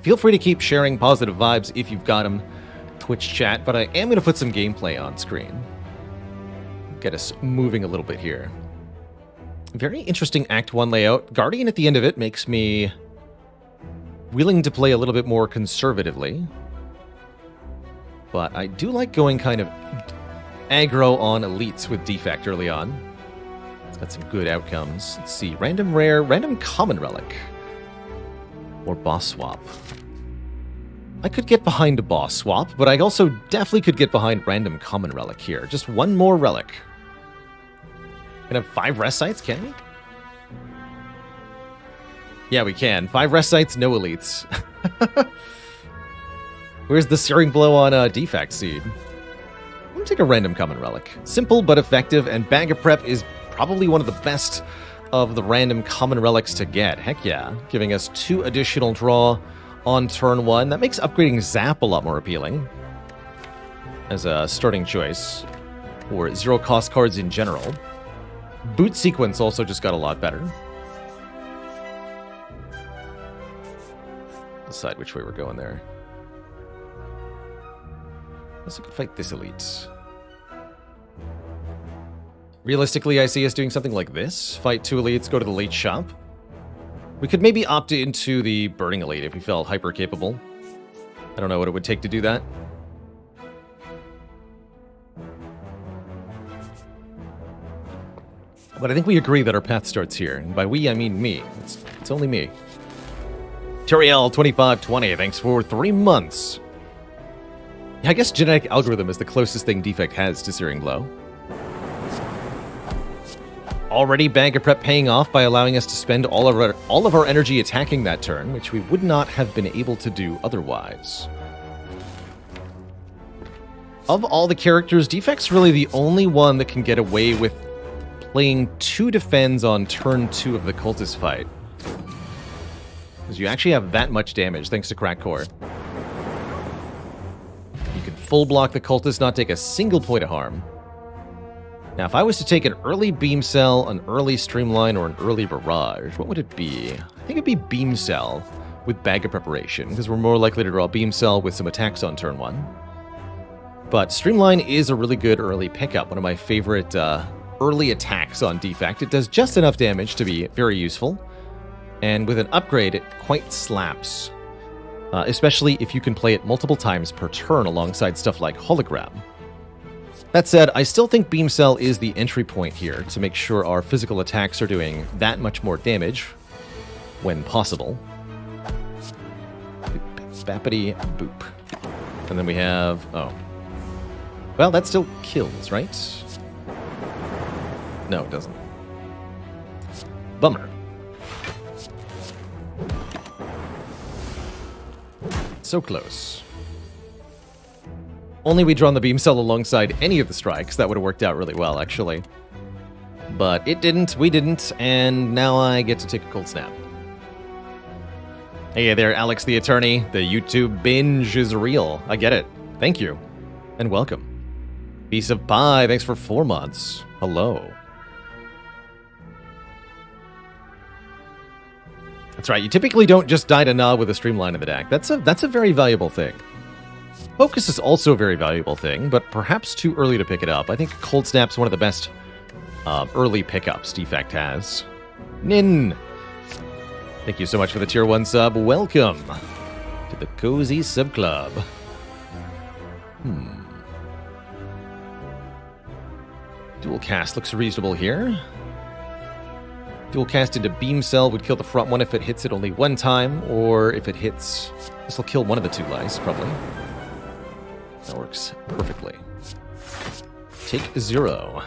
Feel free to keep sharing positive vibes if you've got them, Twitch chat, but I am going to put some gameplay on screen. Get us moving a little bit here. Very interesting Act 1 layout. Guardian at the end of it makes me willing to play a little bit more conservatively. But I do like going kind of aggro on elites with Defect early on. It's got some good outcomes. Let's see. Random rare, random common relic. Or boss swap. I could get behind a boss swap, but I also definitely could get behind random common relic here. Just one more relic. Can have 5 rest sites, can we? Yeah, we can. 5 rest sites, no elites. Where's the Searing Blow on Defect Seed? I'm going to take a random common relic. Simple but effective, and Bag of Prep is probably one of the best of the random common relics to get. Heck yeah. Giving us 2 additional draw on turn 1. That makes upgrading Zap a lot more appealing as a starting choice, or 0 cost cards in general. Boot Sequence also just got a lot better. Decide which way we're going there. Let's look at fight this elite. Realistically, I see us doing something like this. Fight 2 elites, go to the late shop. We could maybe opt into the Burning Elite if we felt hyper capable. I don't know what it would take to do that. But I think we agree that our path starts here. And by we, I mean me. It's only me. Turiel2520, thanks for 3 months. Yeah, I guess genetic algorithm is the closest thing Defect has to Searing Blow. Already Bag of Prep paying off by allowing us to spend all of our energy attacking that turn, which we would not have been able to do otherwise. Of all the characters, Defect's really the only one that can get away with playing 2 defends on turn 2 of the Cultist fight. Because you actually have that much damage thanks to Crack Core. You can full block the Cultist, not take a single point of harm. Now, if I was to take an early Beam Cell, an early Streamline, or an early Barrage, what would it be? I think it'd be Beam Cell with Bag of Preparation, because we're more likely to draw Beam Cell with some attacks on turn 1. But Streamline is a really good early pickup, one of my favorite early attacks on Defect. It does just enough damage to be very useful, and with an upgrade, it quite slaps. Especially if you can play it multiple times per turn alongside stuff like Hologram. That said, I still think Beam Cell is the entry point here to make sure our physical attacks are doing that much more damage when possible. Boop, bappity, boop. And then we have... oh. Well, that still kills, right? No, it doesn't. Bummer. So close. Only we'd drawn the Beam Cell alongside any of the strikes. That would have worked out really well, actually. But it didn't, we didn't, and now I get to take a cold snap. Hey there, Alex the Attorney. The YouTube binge is real. I get it. Thank you. And welcome. Piece of Pie, thanks for 4 months. Hello. That's right, you typically don't just die to Nod with a Streamline in the deck. That's a very valuable thing. Focus is also a very valuable thing, but perhaps too early to pick it up. I think Cold Snap's one of the best early pickups Defect has. Nin! Thank you so much for the Tier 1 sub. Welcome to the Cozy Sub Club. Dual cast looks reasonable here. Dual cast into Beam Cell would kill the front one if it hits it only 1 time, or if it hits... this will kill one of the 2 lice, probably. That works perfectly. Take 0.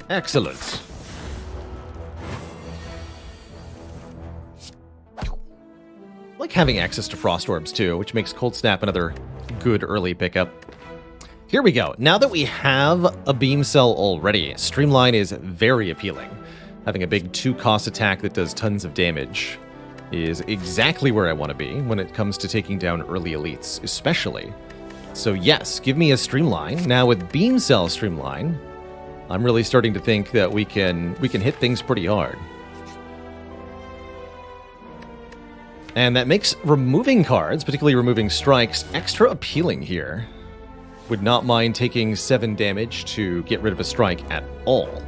Excellent. I like having access to Frost Orbs too, which makes Cold Snap another good early pickup. Here we go. Now that we have a Beam Cell already, Streamline is very appealing. Having a big 2-cost attack that does tons of damage is exactly where I want to be when it comes to taking down early elites, especially. So yes, give me a Streamline. Now with Beam Cell Streamline, I'm really starting to think that we can hit things pretty hard. And that makes removing cards, particularly removing strikes, extra appealing here. Would not mind taking 7 damage to get rid of a strike at all.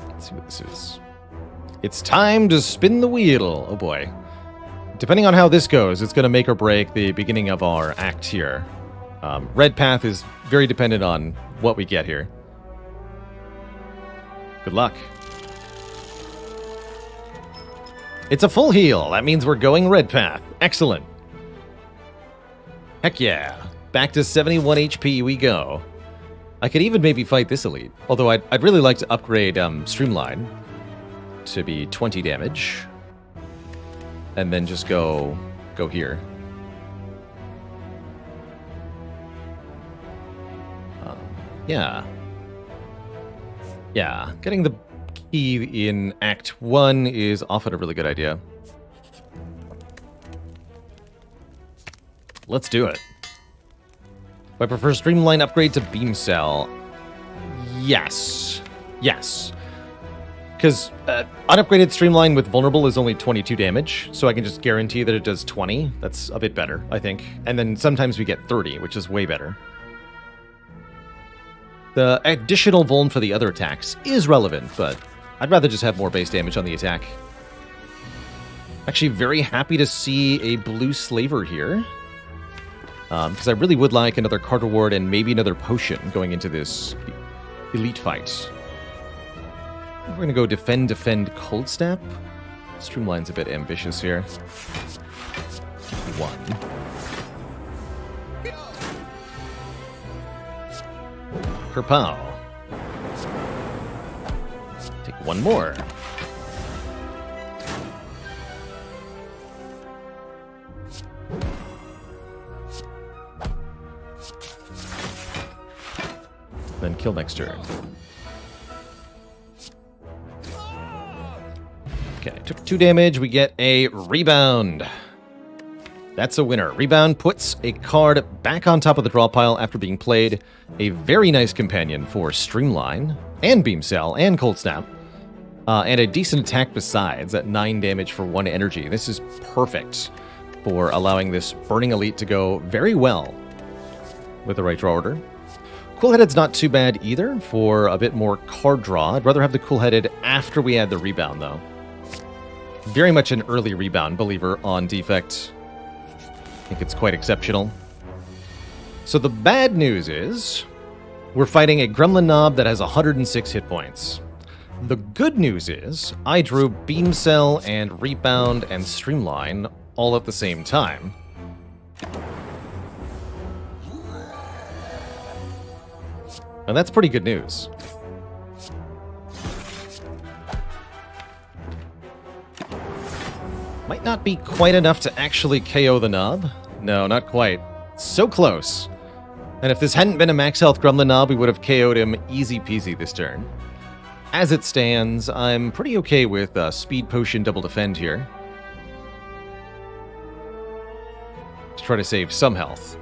Let's see what this is. It's time to spin the wheel. Oh boy. Depending on how this goes, it's going to make or break the beginning of our act here. Red path is very dependent on what we get here. Good luck. It's a full heal. That means we're going red path. Excellent. Heck yeah. Back to 71 HP we go. I could even maybe fight this elite. Although I'd really like to upgrade Streamline to be 20 damage. And then just go here. Yeah. Yeah, getting the key in Act 1 is often a really good idea. Let's do it. I prefer Streamline upgrade to Beam Cell. Yes. Yes. Because unupgraded Streamline with Vulnerable is only 22 damage, so I can just guarantee that it does 20. That's a bit better, I think. And then sometimes we get 30, which is way better. The additional Vuln for the other attacks is relevant, but I'd rather just have more base damage on the attack. Actually, very happy to see a blue Slaver here. Because I really would like another card reward and maybe another potion going into this elite fight. We're going to go defend, Cold Snap. Streamline's a bit ambitious here. 1. Kerpow. Take 1 more. Then kill next turn. Okay, took 2 damage. We get a rebound. That's a winner. Rebound puts a card back on top of the draw pile after being played. A very nice companion for Streamline, and Beam Cell, and Cold Snap. And a decent attack besides, at 9 damage for 1 energy. This is perfect for allowing this Burning Elite to go very well with the right draw order. Cool-Headed's not too bad either for a bit more card draw. I'd rather have the Cool-Headed after we add the Rebound, though. Very much an early Rebound believer on Defect. I think it's quite exceptional. So the bad news is we're fighting a Gremlin Knob that has 106 hit points. The good news is I drew Beam Cell and Rebound and Streamline all at the same time. And that's pretty good news. Might not be quite enough to actually KO the Knob. No, not quite. So close. And if this hadn't been a max health Gremlin Knob, we would have KO'd him easy peasy this turn. As it stands, I'm pretty okay with Speed Potion Double Defend here. To try to save some health.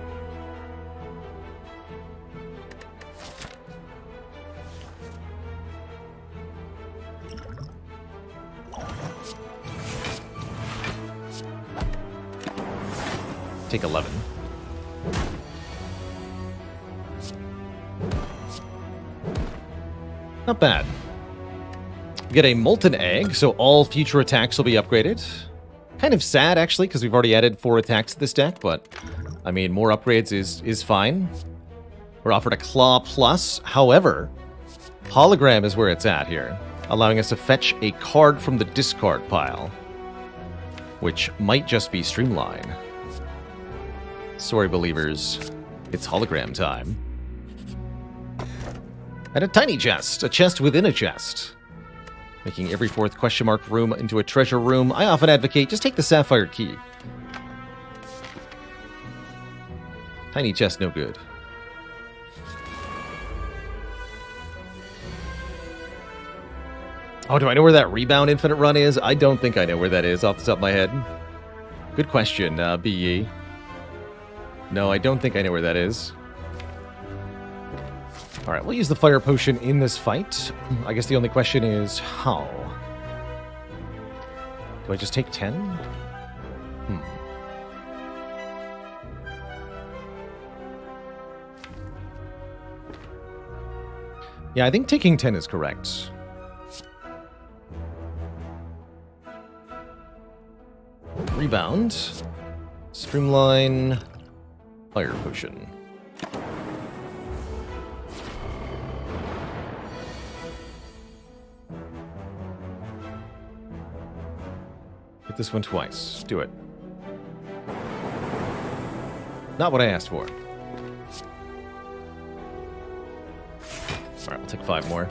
Take 11. Not bad. Get a Molten Egg, so all future attacks will be upgraded. Kind of sad, actually, because we've already added 4 attacks to this deck, but, I mean, more upgrades is fine. We're offered a Claw Plus. However, Hologram is where it's at here, allowing us to fetch a card from the discard pile, which might just be Streamline. Sorry, believers. It's hologram time. And a tiny chest. A chest within a chest. Making every 4th question mark room into a treasure room. I often advocate just take the sapphire key. Tiny chest, no good. Oh, do I know where that rebound infinite run is? I don't think I know where that is off the top of my head. Good question, BE. No, I don't think I know where that is. Alright, we'll use the fire potion in this fight. I guess the only question is, how? Do I just take 10? Yeah, I think taking 10 is correct. Rebound. Streamline. Fire potion. Hit this one twice. Do it. Not what I asked for. Alright, we'll take 5 more.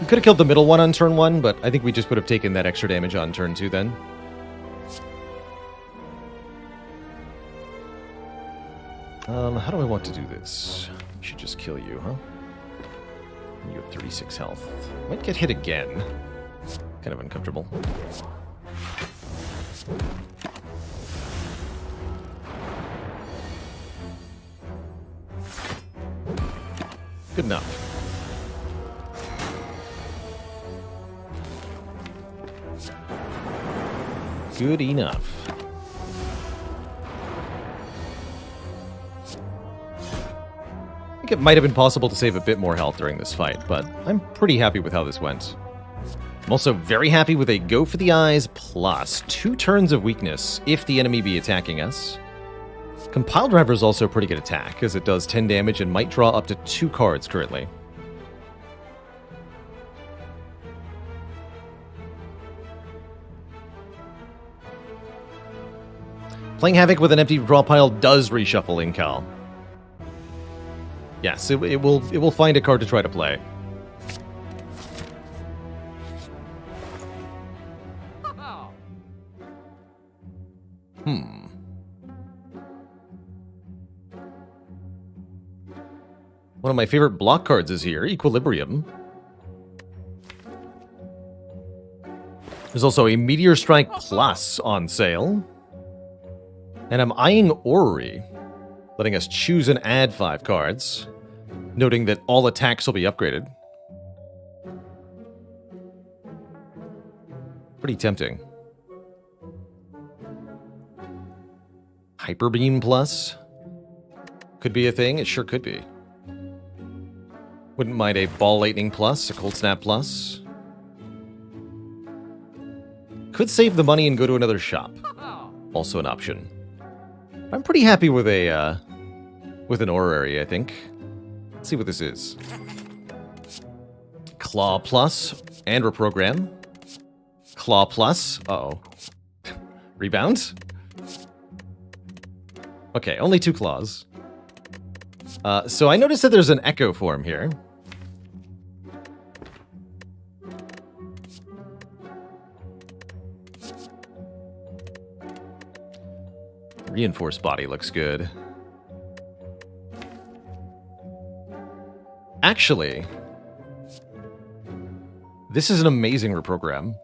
We could have killed the middle one on turn 1, but I think we just would have taken that extra damage on turn 2 then. How do I want to do this? I should just kill you, huh? You have 36 health. Might get hit again. Kind of uncomfortable. Good enough. Good enough. I think it might have been possible to save a bit more health during this fight, but I'm pretty happy with how this went. I'm also very happy with a Go for the Eyes plus 2 turns of weakness if the enemy be attacking us. Compile Driver is also a pretty good attack, as it does 10 damage and might draw up to 2 cards currently. Playing Havoc with an empty draw pile does reshuffle Incal. Yes, it will find a card to try to play. One of my favorite block cards is here, Equilibrium. There's also a Meteor Strike Plus on sale. And I'm eyeing Orrery, letting us choose and add 5 cards, noting that all attacks will be upgraded. Pretty tempting. Hyperbeam Plus? Could be a thing, it sure could be. Wouldn't mind a Ball Lightning Plus, a Cold Snap Plus. Could save the money and go to another shop. Also an option. I'm pretty happy with a with an Orrery, I think. Let's see what this is. Claw Plus and Reprogram. Claw Plus. Uh-oh. Rebound? Okay, only 2 claws. So I noticed that there's an Echo form here. Reinforced body looks good. Actually, this is an amazing reprogram.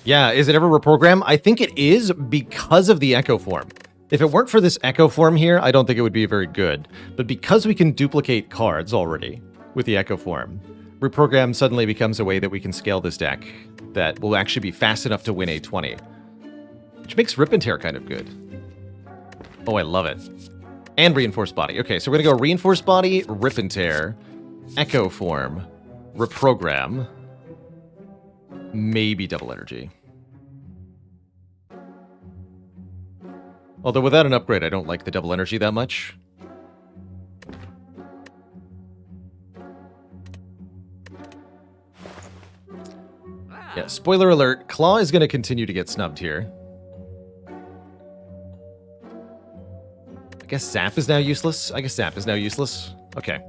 Yeah, is it ever reprogram? I think it is because of the Echo form. If it weren't for this Echo form here, I don't think it would be very good. But because we can duplicate cards already with the Echo form, reprogram suddenly becomes a way that we can scale this deck that will actually be fast enough to win a 20. Which makes Rip and Tear kind of good. Oh, I love it. And Reinforced Body. Okay, so we're going to go Reinforced Body, Rip and Tear, Echo Form, Reprogram, maybe Double Energy. Although without an upgrade, I don't like the Double Energy that much. Yeah, spoiler alert, Claw is going to continue to get snubbed here. I guess Zap is now useless? I guess Zap is now useless. Okay.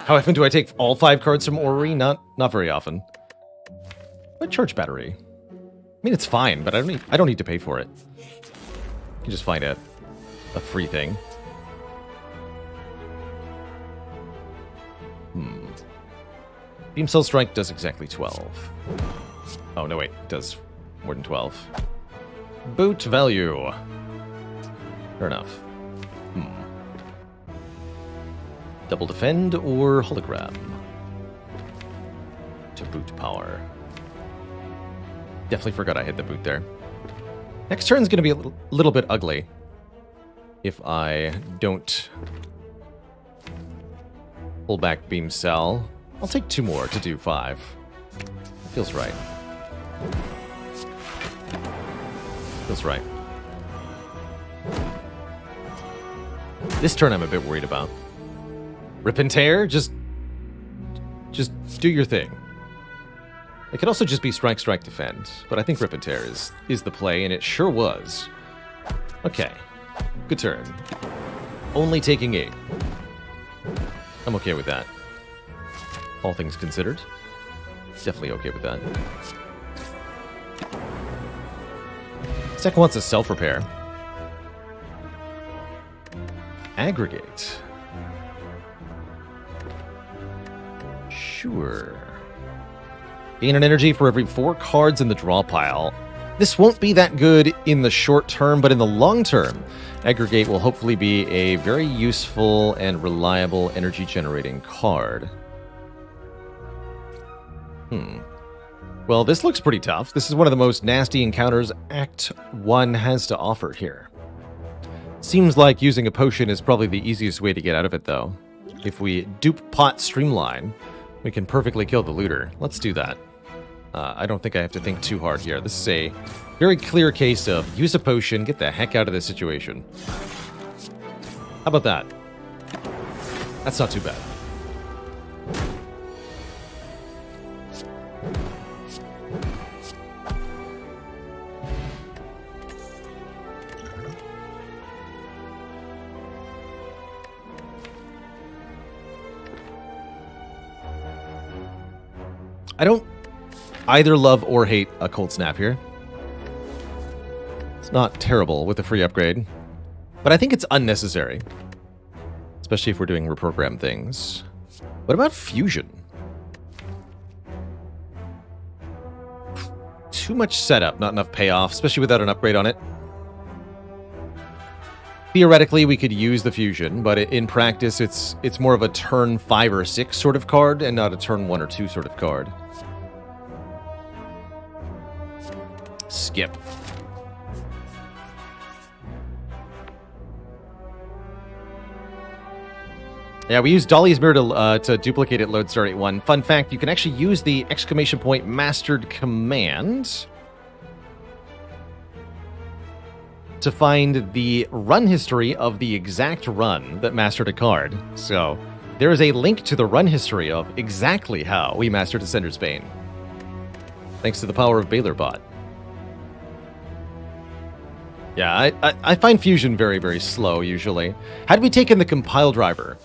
How often do I take all 5 cards from Orrery? Not very often. But Charge Battery. I mean, it's fine, but I don't need to pay for it. You can just find a free thing. Beam Cell Strike does exactly 12. Oh, no, wait. It does more than 12. Boot value. Fair enough. Double defend or hologram? To boot power. Definitely forgot I hit the boot there. Next turn's going to be a little bit ugly if I don't pull back Beam Cell. I'll take 2 more to do 5. Feels right. Feels right. This turn I'm a bit worried about. Rip and Tear, just do your thing. It could also just be Strike, Strike, Defend, but I think Rip and Tear is the play, and it sure was. Okay, good turn. Only taking 8. I'm okay with that. All things considered. Definitely okay with that. Second one's a self-repair. Aggregate. Sure. Gain an energy for every 4 cards in the draw pile. This won't be that good in the short term, but in the long term, Aggregate will hopefully be a very useful and reliable energy generating card. Well, this looks pretty tough. This is one of the most nasty encounters Act 1 has to offer here. Seems like using a potion is probably the easiest way to get out of it, though. If we dupe pot Streamline, we can perfectly kill the looter. Let's do that. I don't think I have to think too hard here. This is a very clear case of use a potion, get the heck out of this situation. How about that? That's not too bad. I don't either love or hate a Cold Snap here. It's not terrible with a free upgrade, but I think it's unnecessary, especially if we're doing reprogram things. What about Fusion? Too much setup, not enough payoff, especially without an upgrade on it. Theoretically, we could use the Fusion, but in practice, it's more of a turn 5 or 6 sort of card, and not a turn 1 or 2 sort of card. Skip. Yeah, we use Dolly's Mirror to duplicate it load start 8-1. Fun fact, you can actually use the exclamation point mastered command to find the run history of the exact run that mastered a card. So there is a link to the run history of exactly how we mastered Ascender's Bane. Thanks to the power of BailerBot. Yeah, I find Fusion very, very slow, usually. Had we taken the compile driver,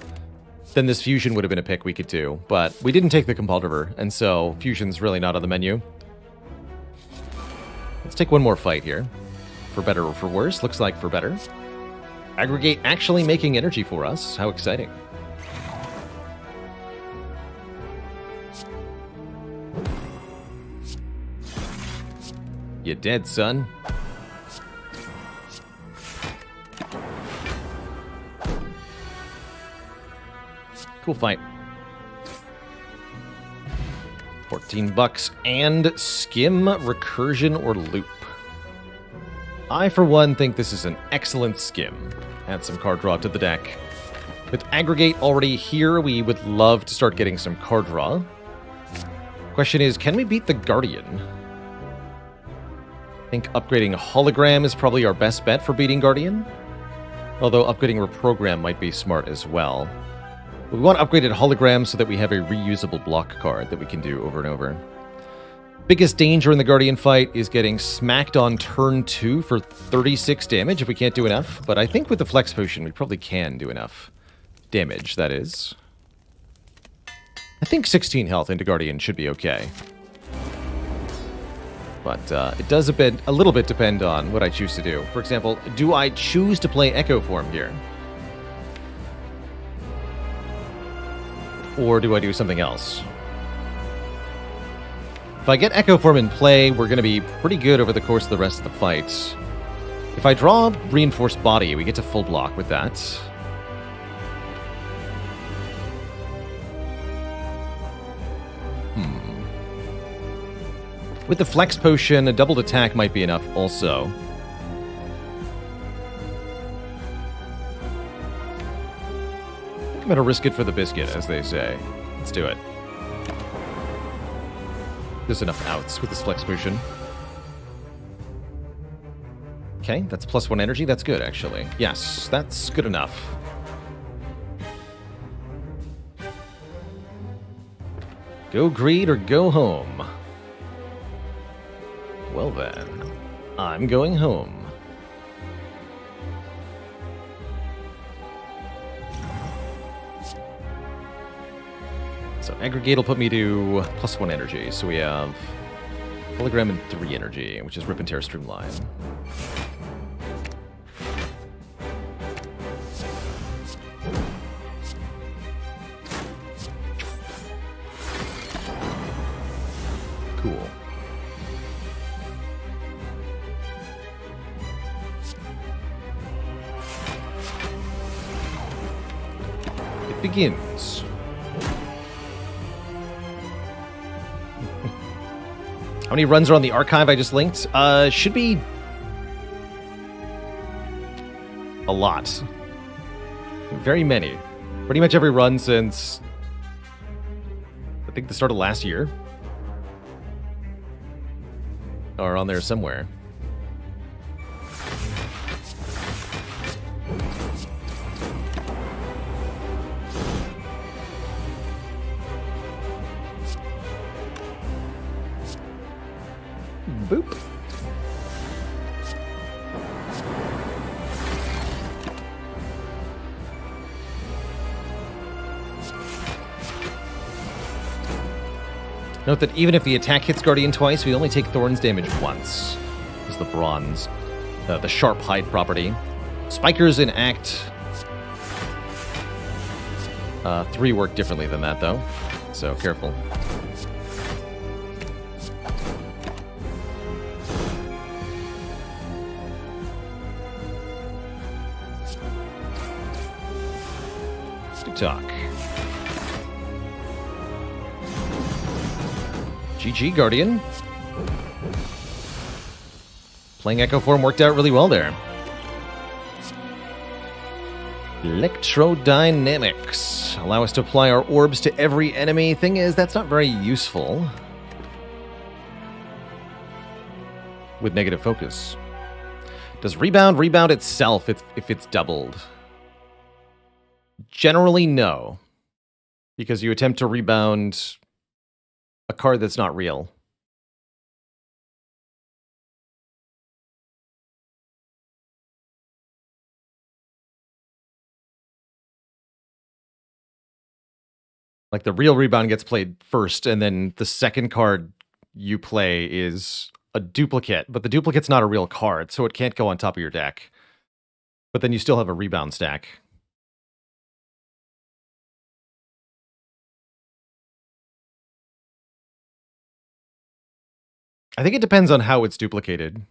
then this Fusion would have been a pick we could do. But we didn't take the compile driver, and so Fusion's really not on the menu. Let's take one more fight here. For better or for worse, looks like for better. Aggregate actually making energy for us. How exciting. You dead, son. Cool fight. 14 bucks and skim, recursion, or loop. I, for one, think this is an excellent skim. Add some card draw to the deck. With Aggregate already here, we would love to start getting some card draw. Question is, can we beat the Guardian? I think upgrading Hologram is probably our best bet for beating Guardian. Although upgrading Reprogram might be smart as well. We want upgraded Hologram so that we have a reusable block card that we can do over and over. Biggest danger in the Guardian fight is getting smacked on turn 2 for 36 damage if we can't do enough. But I think with the Flex Potion, we probably can do enough damage, that is. I think 16 health into Guardian should be okay. But it does a little bit depend on what I choose to do. For example, do I choose to play Echo Form here? Or do I do something else? If I get Echo Form in play, we're going to be pretty good over the course of the rest of the fight. If I draw Reinforced Body, we get to full block with that. With the Flex Potion, a doubled attack might be enough also. I think I'm going to risk it for the biscuit, as they say. Let's do it. There's enough outs with this Flex Potion. Okay, that's +1 energy. That's good, actually. Yes, that's good enough. Go greed or go home. Well then, I'm going home. So Aggregate will put me to +1 energy. So we have Hologram and 3 energy, which is Rip and Tear Streamline. Cool. It begins. How many runs are on the archive I just linked? Should be a lot. Very many. Pretty much every run since I think the start of last year. Or on there somewhere. Boop. Note that even if the attack hits Guardian twice, we only take Thorns damage once. Is the bronze. The sharp hide property. Spikers in Act 3 work differently than that, though. So careful. Good talk. GG, Guardian. Playing Echo Form worked out really well there. Electrodynamics. Allow us to apply our orbs to every enemy. Thing is, that's not very useful with negative focus. Does rebound itself if it's doubled? Generally, no. Because you attempt to rebound a card that's not real. Like the real rebound gets played first, and then the second card you play is a duplicate, but the duplicate's not a real card, so it can't go on top of your deck. But then you still have a rebound stack. I think it depends on how it's duplicated.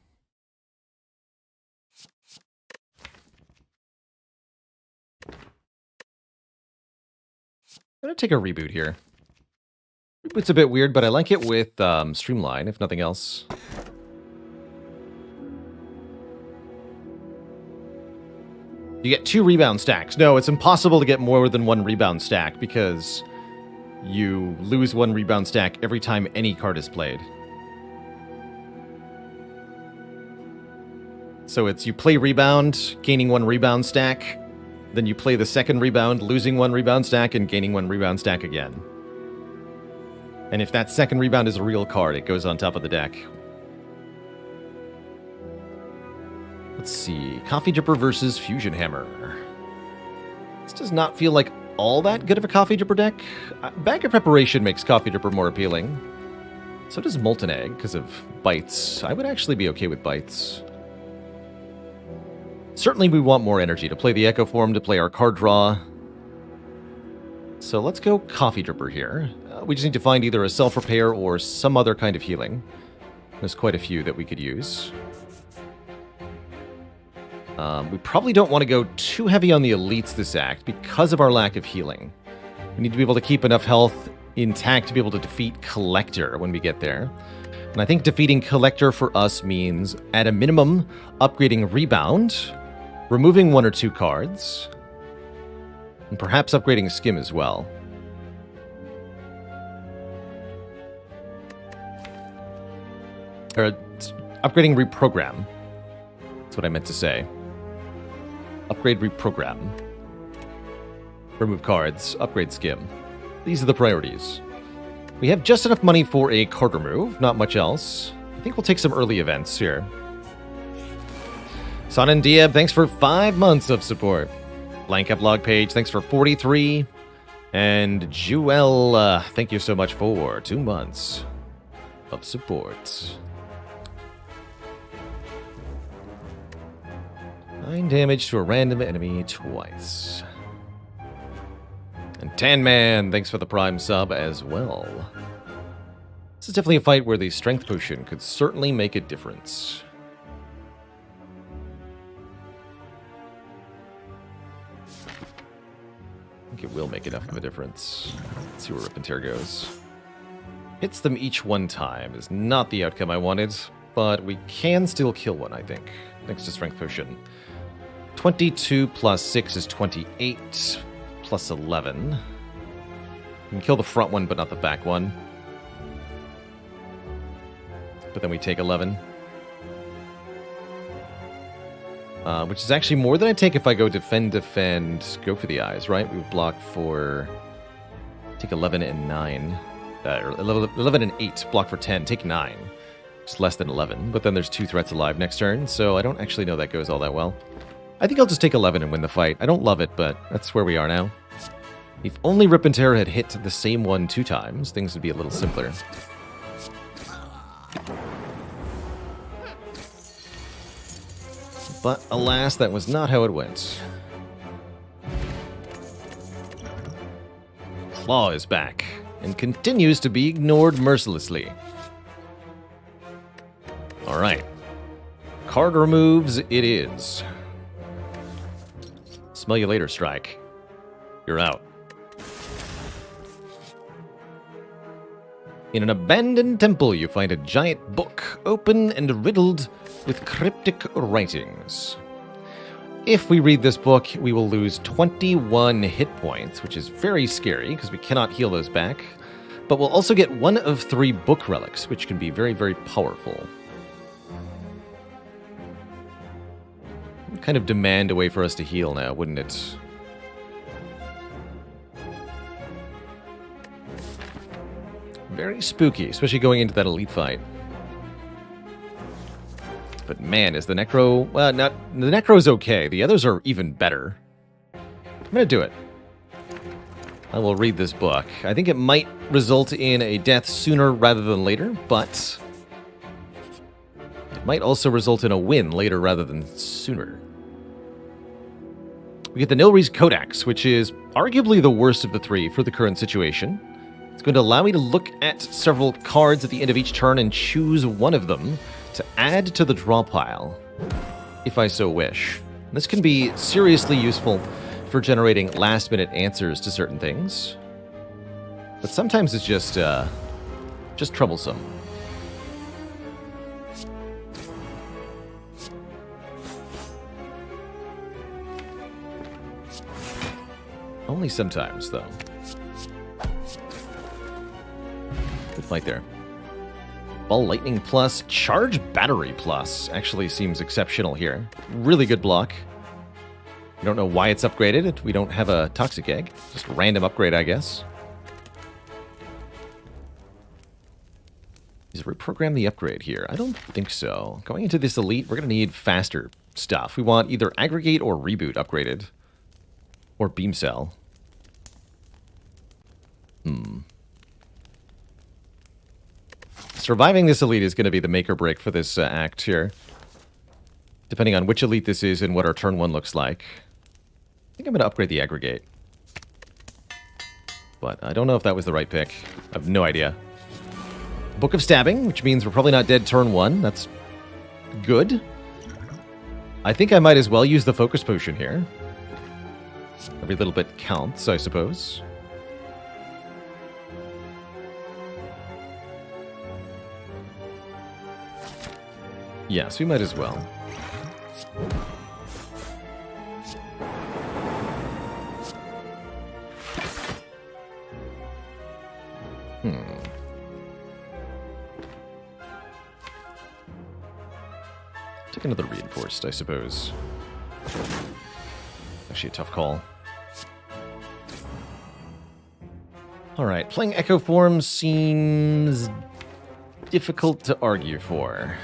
I'm going to take a reboot here. Reboot's a bit weird, but I like it with Streamline, if nothing else. You get 2 rebound stacks. No, it's impossible to get more than 1 rebound stack because you lose 1 rebound stack every time any card is played. So it's you play rebound, gaining 1 rebound stack, then you play the second rebound, losing 1 rebound stack, and gaining 1 rebound stack again. And if that second rebound is a real card, it goes on top of the deck. Let's see. Coffee Dripper versus Fusion Hammer. This does not feel like all that good of a Coffee Dripper deck. Bag of Preparation makes Coffee Dripper more appealing. So does Molten Egg, because of bites. I would actually be okay with bites. Certainly we want more energy to play the Echo Form, to play our card draw. So let's go Coffee Dripper here. We just need to find either a self-repair or some other kind of healing. There's quite a few that we could use. We probably don't want to go too heavy on the elites this act because of our lack of healing. We need to be able to keep enough health intact to be able to defeat Collector when we get there. And I think defeating Collector for us means, at a minimum, upgrading Rebound, removing 1 or 2 cards, and perhaps upgrading Skim as well. Or upgrading Reprogram. That's what I meant to say. Upgrade Reprogram. Remove cards. Upgrade Skim. These are the priorities. We have just enough money for a card remove. Not much else. I think we'll take some early events here. Son and Diab, thanks for 5 months of support. Blank Up Log Page, thanks for 43. And Jewel, thank you so much for 2 months of support. 9 damage to a random enemy twice. And Tanman, thanks for the Prime sub as well. This is definitely a fight where the Strength Potion could certainly make a difference. I think it will make enough of a difference. Let's see where Rip and Tear goes. Hits them each 1 time is not the outcome I wanted, but we can still kill one, I think, thanks to Strength Potion. 22 plus 6 is 28, plus 11. You can kill the front one, but not the back one. But then we take 11. Which is actually more than I take if I go defend, go for the eyes, right? We would block for... Take 11 and 9. Or 11 and 8, block for 10, take 9. It's less than 11, but then there's 2 threats alive next turn, so I don't actually know that goes all that well. I think I'll just take 11 and win the fight. I don't love it, but that's where we are now. If only Rip and Tear had hit the same one 2 times, things would be a little simpler. But alas, that was not how it went. Claw is back, and continues to be ignored mercilessly. Alright. Card removes it is. Smell you later, Strike. You're out. In an abandoned temple, you find a giant book, open and riddled with cryptic writings. If we read this book, we will lose 21 hit points, which is very scary because we cannot heal those back. But we'll also get 1 of 3 book relics, which can be very, very powerful. Kind of demand a way for us to heal now, wouldn't it? Very spooky, especially going into that elite fight. But man, is the Necro... Well, the Necro's okay. The others are even better. I'm gonna do it. I will read this book. I think it might result in a death sooner rather than later, but... it might also result in a win later rather than sooner. We get the Nilry's Codex, which is arguably the worst of the 3 for the current situation. It's going to allow me to look at several cards at the end of each turn and choose one of them to add to the draw pile, if I so wish. This can be seriously useful for generating last-minute answers to certain things, but sometimes it's just troublesome. Only sometimes, though. Good fight there. Ball Lightning Plus, Charge Battery Plus actually seems exceptional here. Really good block. I don't know why it's upgraded. We don't have a Toxic Egg. Just a random upgrade, I guess. Is it reprogram the upgrade here? I don't think so. Going into this elite, we're going to need faster stuff. We want either Aggregate or Reboot upgraded. Or Beam Cell. Surviving this elite is going to be the make or break for this act here. Depending on which elite this is and what our turn 1 looks like. I think I'm going to upgrade the Aggregate. But I don't know if that was the right pick. I have no idea. Book of Stabbing, which means we're probably not dead turn 1. That's good. I think I might as well use the Focus Potion here. Every little bit counts, I suppose. Yes, we might as well. Take another reinforced, I suppose. Actually a tough call. Alright, playing Echo Form seems difficult to argue for.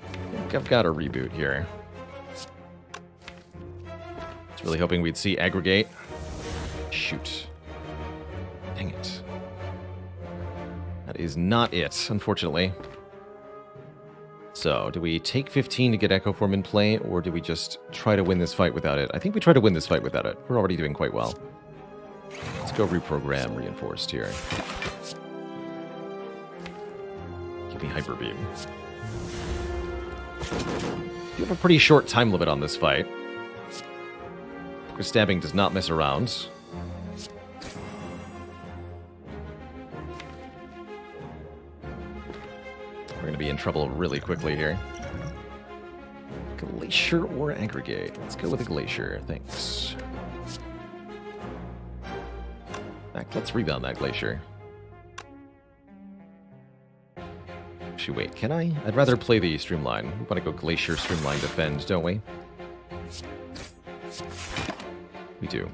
I think I've got a reboot here. I was really hoping we'd see Aggregate. Shoot. Dang it. That is not it, unfortunately. So, do we take 15 to get Echo Form in play, or do we just try to win this fight without it? I think we try to win this fight without it. We're already doing quite well. Let's go reprogram Reinforced here. Give me Hyperbeam. You have a pretty short time limit on this fight. Because stabbing does not mess around. We're going to be in trouble really quickly here. Glacier or Aggregate? Let's go with a Glacier, thanks. In fact, let's rebound that Glacier. Actually, wait, can I? I'd rather play the Streamline. We want to go Glacier, Streamline, Defend, don't we? We do.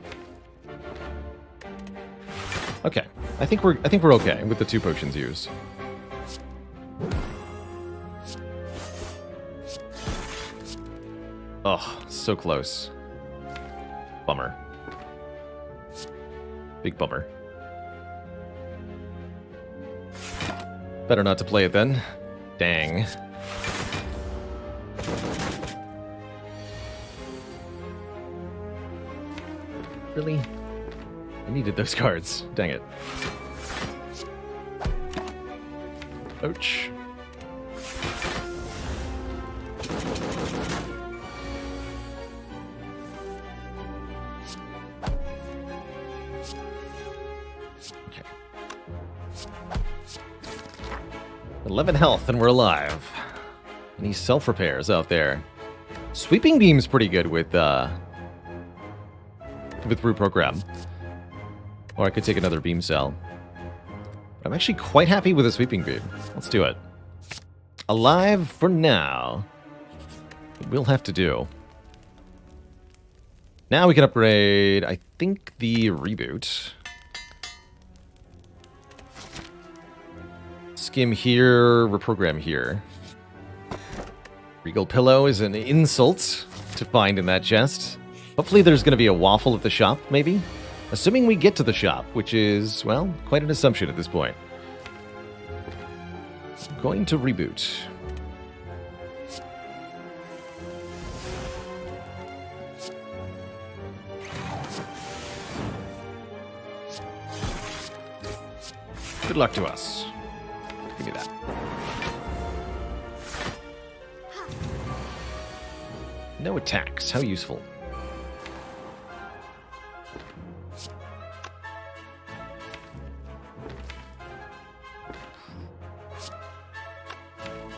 Okay, I think we're okay with the 2 potions used. Oh, so close. Bummer. Big bummer. Better not to play it then. Dang. Really? I needed those cards. Dang it. Ouch. Okay. 11 health and we're alive. Any self-repairs out there? Sweeping Beam's pretty good with Root Program. Or I could take another Beam Cell. But I'm actually quite happy with a Sweeping Beam. Let's do it. Alive for now. It will have to do. Now we can upgrade, I think, the Reboot. Skim here, reprogram here. Regal Pillow is an insult to find in that chest. Hopefully there's going to be a waffle at the shop, maybe? Assuming we get to the shop, which is, well, quite an assumption at this point. I'm going to reboot. Good luck to us. Give me that. No attacks. How useful.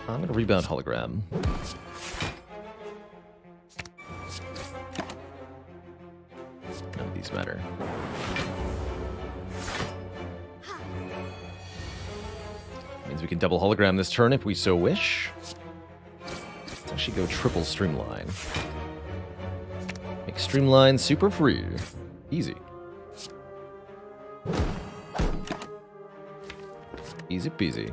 I'm going to rebound Hologram. None of these matter. Means we can double Hologram this turn if we so wish. Let's actually go triple Streamline. Make Streamline super free. Easy. Easy peasy.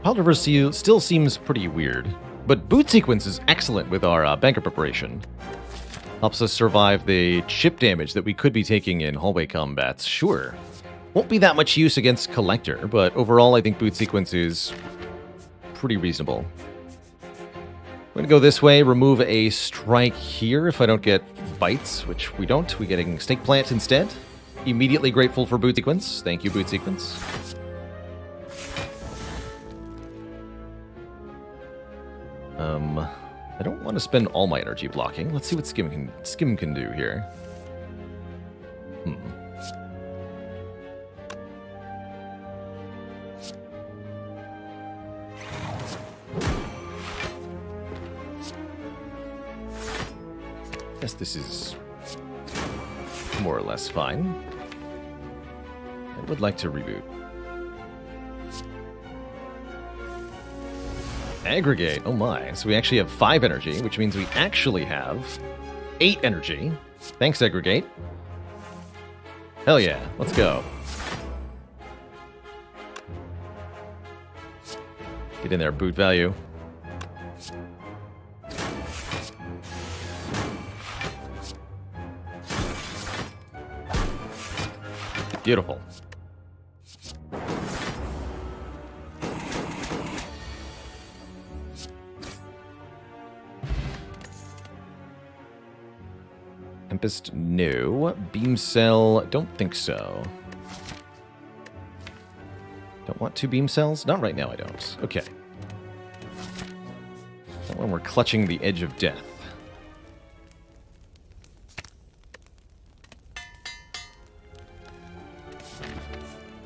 Pile Driver still seems pretty weird, but Boot Sequence is excellent with our Banker Preparation. Helps us survive the chip damage that we could be taking in hallway combats, sure. Won't be that much use against Collector, but overall I think Boot Sequence is pretty reasonable. I'm going to go this way, remove a strike here if I don't get bites, which we don't. We're getting Snake Plant instead. Immediately grateful for Boot Sequence. Thank you, Boot Sequence. I don't want to spend all my energy blocking. Let's see what Skim can do here. Guess this is more or less fine. I would like to reboot. Aggregate, oh my. So we actually have 5 energy, which means we actually have 8 energy. Thanks, Aggregate. Hell yeah, let's go. Get in there, boot value. Beautiful. Tempest, no. Beam Cell, don't think so. Don't want 2 beam cells? Not right now, I don't. Okay. Not when we're clutching the edge of death.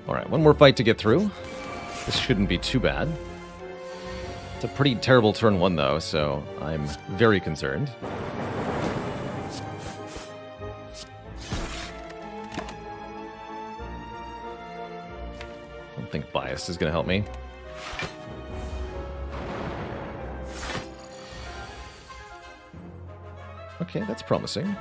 Alright, one more fight to get through. This shouldn't be too bad. It's a pretty terrible turn 1, though, so I'm very concerned. I don't think Bias is going to help me. Okay, that's promising.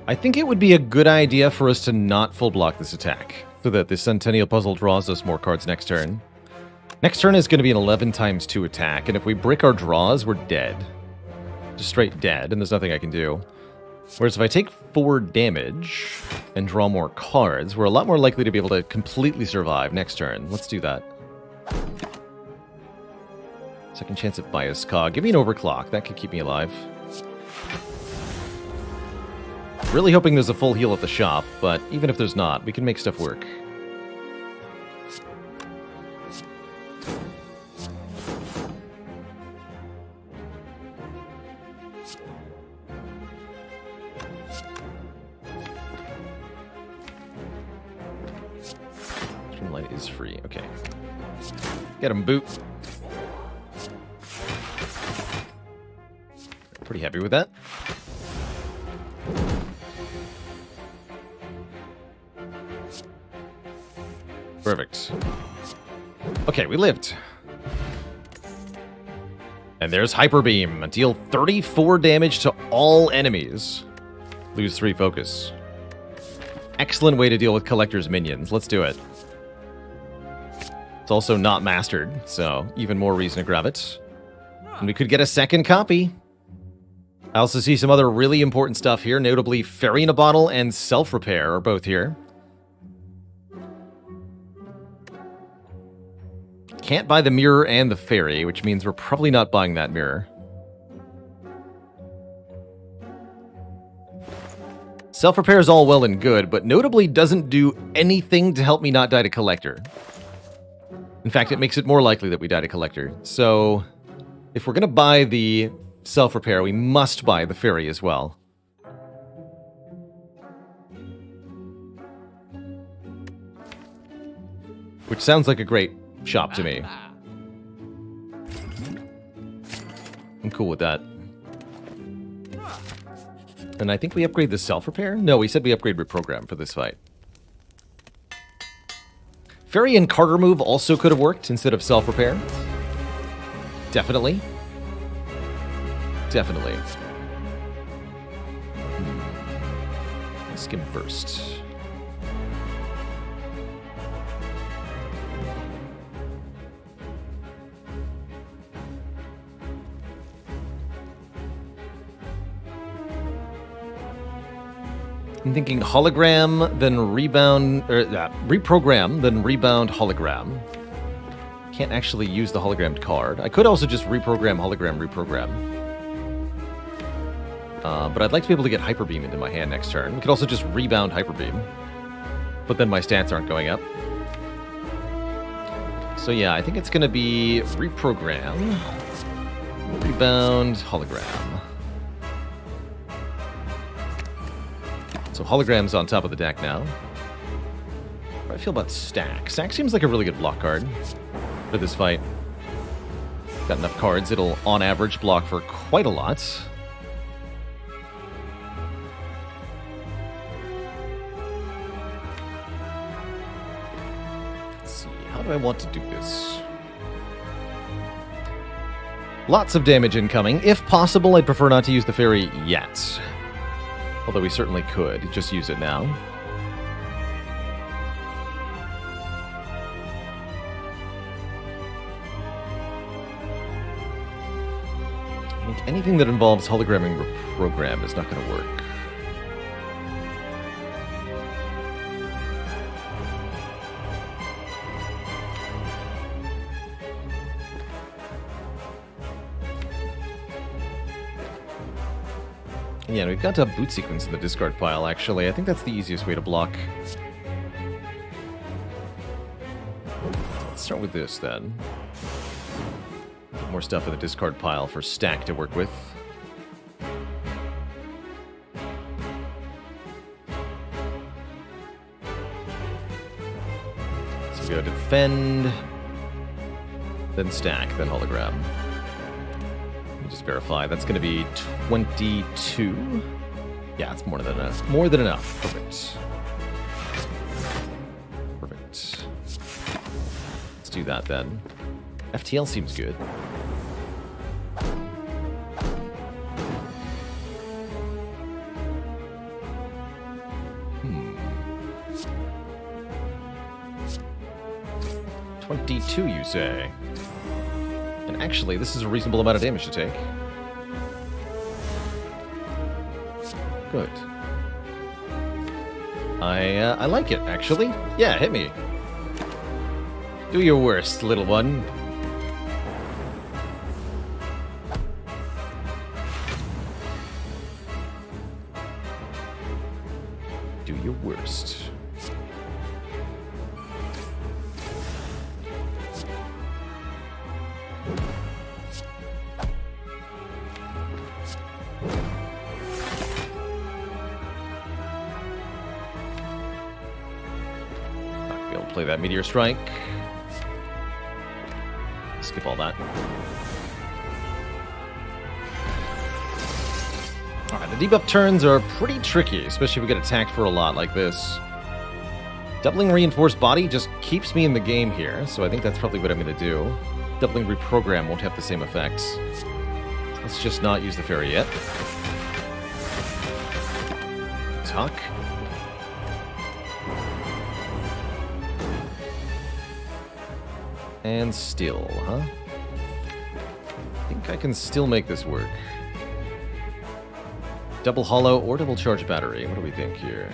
I think it would be a good idea for us to not full block this attack, so that the Centennial Puzzle draws us more cards next turn. Next turn is going to be an 11 times 2 attack, and if we brick our draws, we're dead. Just straight dead, and there's nothing I can do. Whereas if I take 4 damage and draw more cards, we're a lot more likely to be able to completely survive next turn. Let's do that. Second chance at Bias Cog. Give me an Overclock. That could keep me alive. Really hoping there's a full heal at the shop, but even if there's not, we can make stuff work. Streamline is free. Okay. Get him, Boot. Pretty happy with that. Perfect. Okay, we lived. And there's Hyperbeam. Deal 34 damage to all enemies. Lose 3 focus. Excellent way to deal with Collector's minions. Let's do it. It's also not mastered, so even more reason to grab it. And we could get a second copy. I also see some other really important stuff here, notably Fairy in a Bottle and Self-Repair are both here. Can't buy the mirror and the fairy, which means we're probably not buying that mirror. Self-repair is all well and good, but notably doesn't do anything to help me not die to Collector. In fact, it makes it more likely that we die to Collector. So, if we're going to buy the self-repair, we must buy the fairy as well. Which sounds like a great shop to me. I'm cool with that. And I think we upgrade the self-repair? No, we said we upgrade reprogram for this fight. Fairy and Carter move also could have worked instead of self-repair. Definitely. Definitely. Skim first. I'm thinking hologram, then rebound, or reprogram, then rebound hologram. Can't actually use the hologrammed card. I could also just reprogram, hologram, reprogram. But I'd like to be able to get Hyperbeam into my hand next turn. We could also just rebound Hyperbeam. But then my stats aren't going up. So yeah, I think it's going to be reprogram, rebound, hologram. So hologram's on top of the deck now. How do I feel about stack? Stack seems like a really good block card for this fight. Got enough cards, it'll on average block for quite a lot. Let's see, how do I want to do this? Lots of damage incoming. If possible, I'd prefer not to use the fairy yet. Although we certainly could. Just use it now. I think anything that involves hologramming reprogram is not going to work. Yeah, we've got a boot sequence in the discard pile, actually. I think that's the easiest way to block. Let's start with this, then. Put more stuff in the discard pile for stack to work with. So we go defend, then stack, then hologram. Just verify. That's going to be 22. Yeah, it's more than enough. More than enough. Perfect. Perfect. Let's do that then. FTL seems good. Hmm. 22, you say? And actually, this is a reasonable amount of damage to take. Good. I like it, actually. Yeah, hit me. Do your worst, little one. Do your worst. Play that Meteor Strike. Skip all that. Alright, the debuff turns are pretty tricky, especially if we get attacked for a lot like this. Doubling Reinforced Body just keeps me in the game here, so I think that's probably what I'm going to do. Doubling Reprogram won't have the same effects. Let's just not use the fairy yet. Tuck. And still, huh? I think I can still make this work. Double Hollow or Double Charge Battery. What do we think here?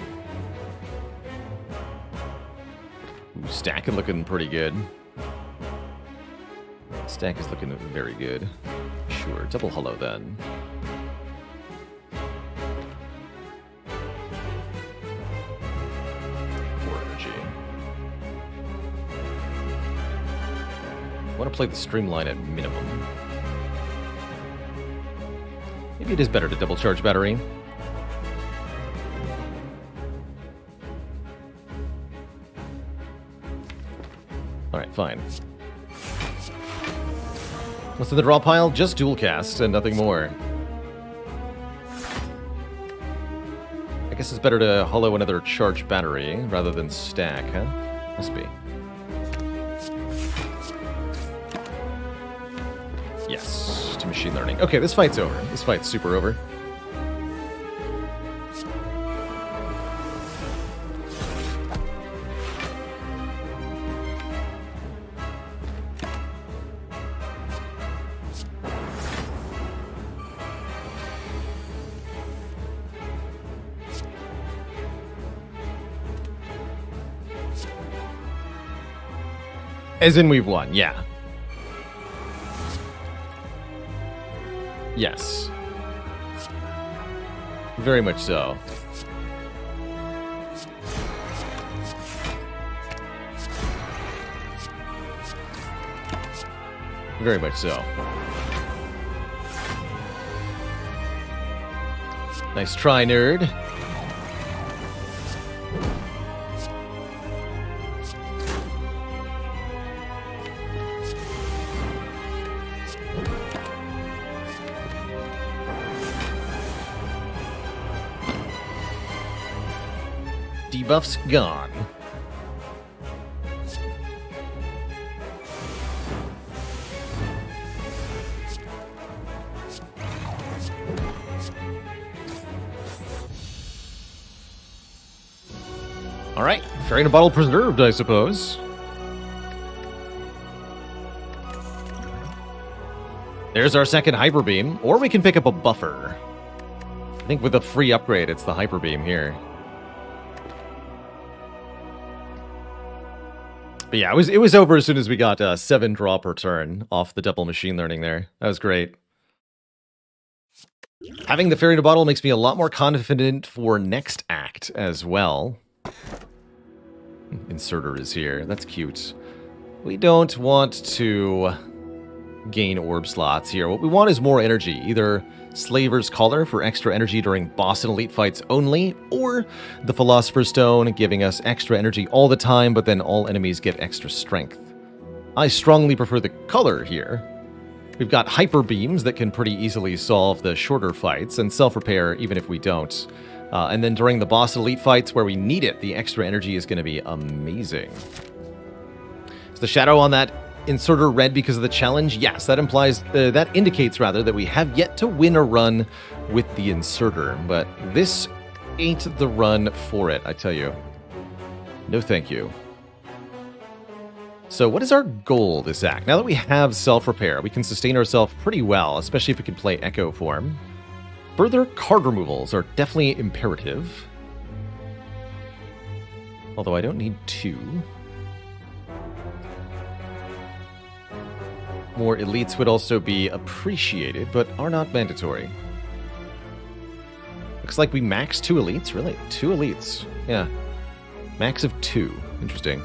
Ooh, stack is looking pretty good. Stack is looking very good. Sure, Double Hollow then. I want to play the Streamline at minimum. Maybe it is better to double charge battery. Alright, fine. What's in the draw pile? Just dual cast and nothing more. I guess it's better to hollow another charged battery rather than stack, huh? Must be. Yeah, machine learning. Okay, this fight's over. This fight's super over. As in we've won, yeah. Yes. Very much so. Very much so. Nice try, nerd. Debuff's gone. All right, fairy in a bottle preserved, I suppose. There's our second Hyperbeam, or we can pick up a buffer. I think with a free upgrade, it's the Hyperbeam here. But yeah, it was over as soon as we got 7 draw per turn off the double machine learning there. That was great. Having the fairy in a bottle makes me a lot more confident for next act as well. Inserter is here. That's cute. We don't want to gain orb slots here. What we want is more energy. Either Slaver's Collar for extra energy during boss and elite fights only, or the Philosopher's Stone giving us extra energy all the time, but then all enemies get extra strength. I strongly prefer the color here. We've got Hyper Beams that can pretty easily solve the shorter fights, and self-repair even if we don't. And then during the boss and elite fights where we need it, the extra energy is going to be amazing. Is the shadow on that inserter red because of the challenge? Yes, that implies, that indicates rather, that we have yet to win a run with the inserter, but this ain't the run for it, I tell you. No thank you. So what is our goal this act? Now that we have self-repair, we can sustain ourselves pretty well, especially if we can play Echo form. Further card removals are definitely imperative. Although I don't need 2. More elites would also be appreciated, but are not mandatory. Looks like we max 2 elites. Really? 2 elites. Yeah. Max of 2. Interesting.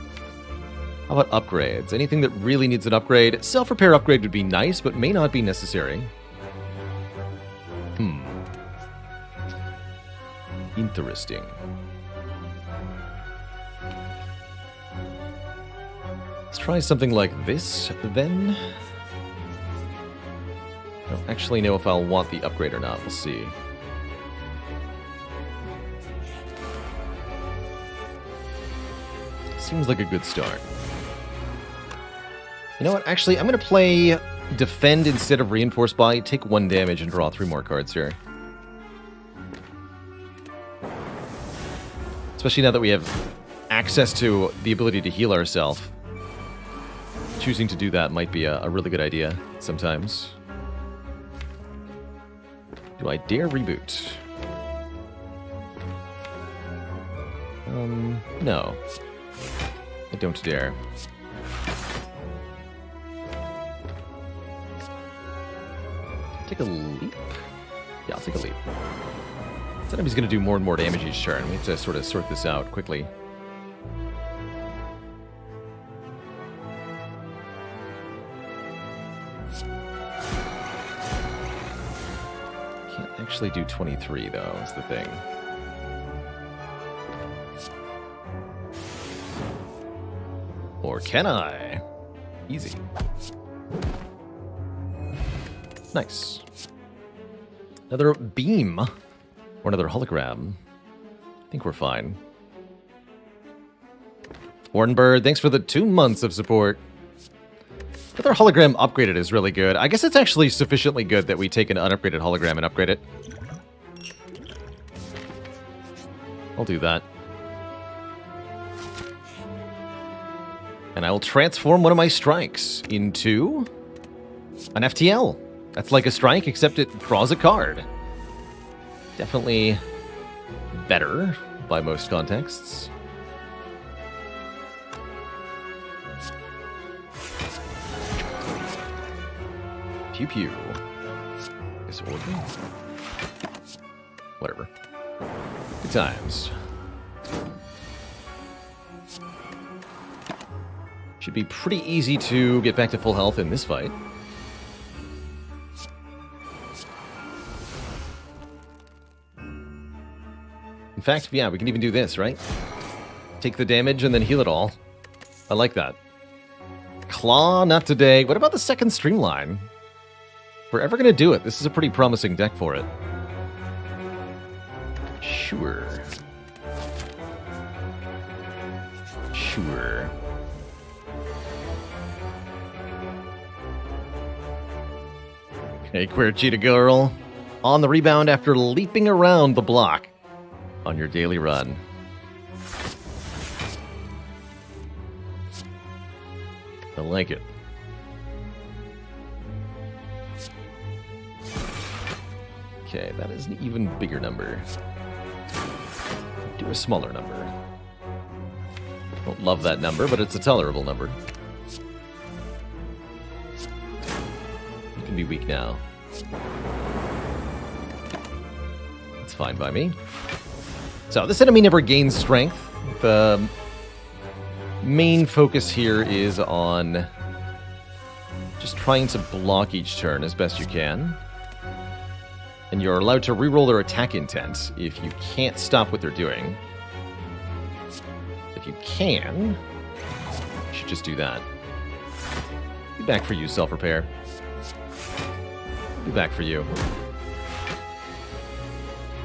How about upgrades? Anything that really needs an upgrade? Self-repair upgrade would be nice, but may not be necessary. Interesting. Let's try something like this, then. I don't actually know if I'll want the upgrade or not. We'll see. Seems like a good start. You know what? Actually, I'm going to play Defend instead of Reinforce Body. Take 1 damage and draw 3 more cards here. Especially now that we have access to the ability to heal ourselves. Choosing to do that might be a really good idea sometimes. Do I dare reboot? No. I don't dare. Take a leap? Yeah, I'll take a leap. This enemy's going to do more and more damage each turn. We have to sort of sort this out quickly. Can't actually do 23, though, is the thing. Or can I? Easy. Nice. Another beam. Or another hologram. I think we're fine. Wardenbird, thanks for the 2 months of support. But their hologram upgraded is really good. I guess it's actually sufficiently good that we take an unupgraded hologram and upgrade it. I'll do that. And I will transform one of my strikes into an FTL. That's like a strike, except it draws a card. Definitely better by most contexts. Pew pew. Disorder. Whatever. Good times. Should be pretty easy to get back to full health in this fight. In fact, yeah, we can even do this, right? Take the damage and then heal it all. I like that. Claw, not today. What about the second Streamline? If we're ever going to do it, this is a pretty promising deck for it. Sure. Sure. Hey, Queer Cheetah Girl. On the rebound after leaping around the block on your daily run. I like it. Okay, that is an even bigger number. Do a smaller number. Don't love that number, but it's a tolerable number. You can be weak now. It's fine by me. So, this enemy never gains strength. The main focus here is on just trying to block each turn as best you can. And you're allowed to reroll their attack intent if you can't stop what they're doing. If you can, you should just do that. Be back for you, self-repair. Be back for you.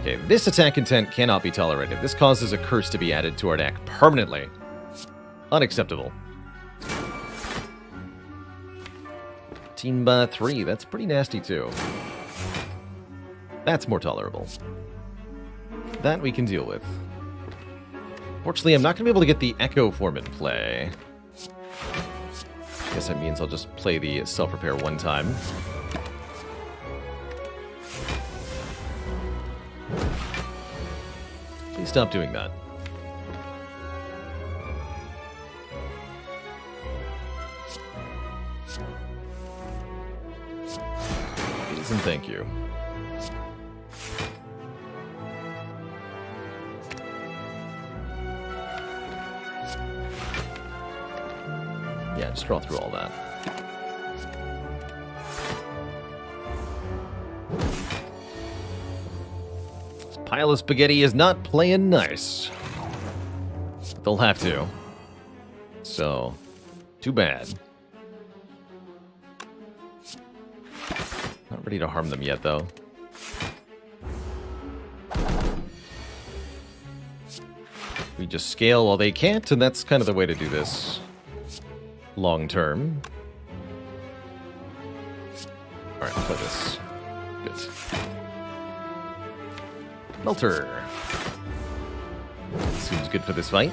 Okay, this attack intent cannot be tolerated. This causes a curse to be added to our deck permanently. Unacceptable. 15/3, that's pretty nasty too. That's more tolerable. That we can deal with. Fortunately, I'm not going to be able to get the Echo form in play. Guess that means I'll just play the self-repair one time. Please stop doing that. Please and thank you. Yeah, just draw through all that. This pile of spaghetti is not playing nice. They'll have to. So, too bad. Not ready to harm them yet, though. We just scale while they can't, and that's kind of the way to do this. Long term. Alright, I'll play this. Good. Melter. Seems good for this fight.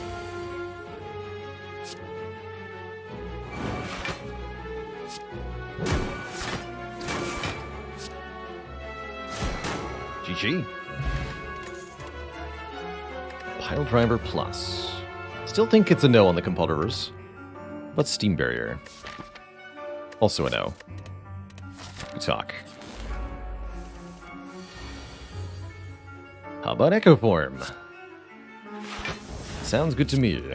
GG. Pile Driver Plus. Still think it's a no on the compulsors. But Steam Barrier. Also a no. Good talk. How about Echo Form? Sounds good to me.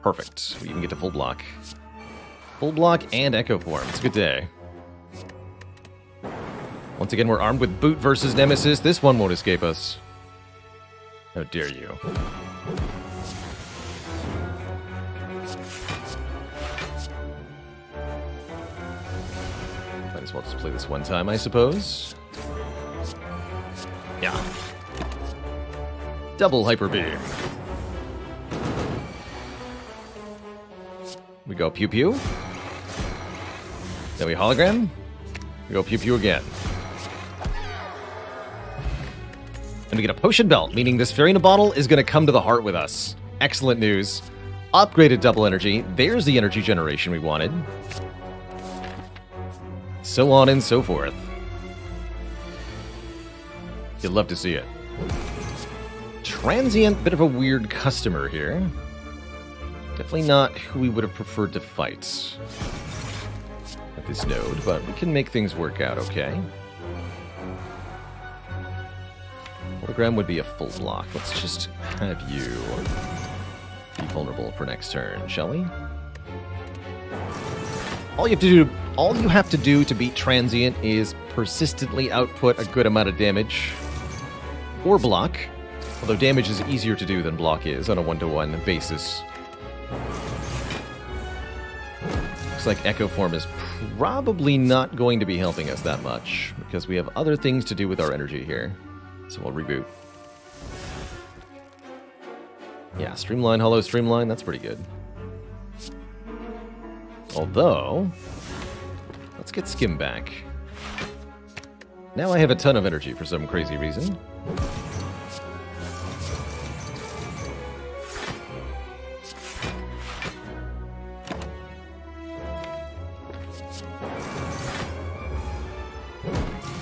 Perfect. We even get to full block. Full block and Echo Form. It's a good day. Once again, we're armed with Boot versus Nemesis. This one won't escape us. How dare you. Might as well just play this one time, I suppose. Yeah. Double Hyperbeam. We We go Pew Pew. Then we hologram. We go Pew Pew again. And we get a potion belt, meaning this fairy in a bottle is going to come to the heart with us. Excellent news. Upgraded double energy. There's the energy generation we wanted. So on and so forth. You'd love to see it. Transient, bit of a weird customer here. Definitely not who we would have preferred to fight at this node, but we can make things work out okay. Hologram would be a full block. Let's just have you be vulnerable for next turn, shall we? All you have to do to beat Transient is persistently output a good amount of damage or block, although damage is easier to do than block is on a one-to-one basis. Looks like Echo Form is probably not going to be helping us that much because we have other things to do with our energy here. So we'll reboot. Yeah, Streamline, Hollow Streamline, that's pretty good. Although, let's get Skim back. Now I have a ton of energy for some crazy reason.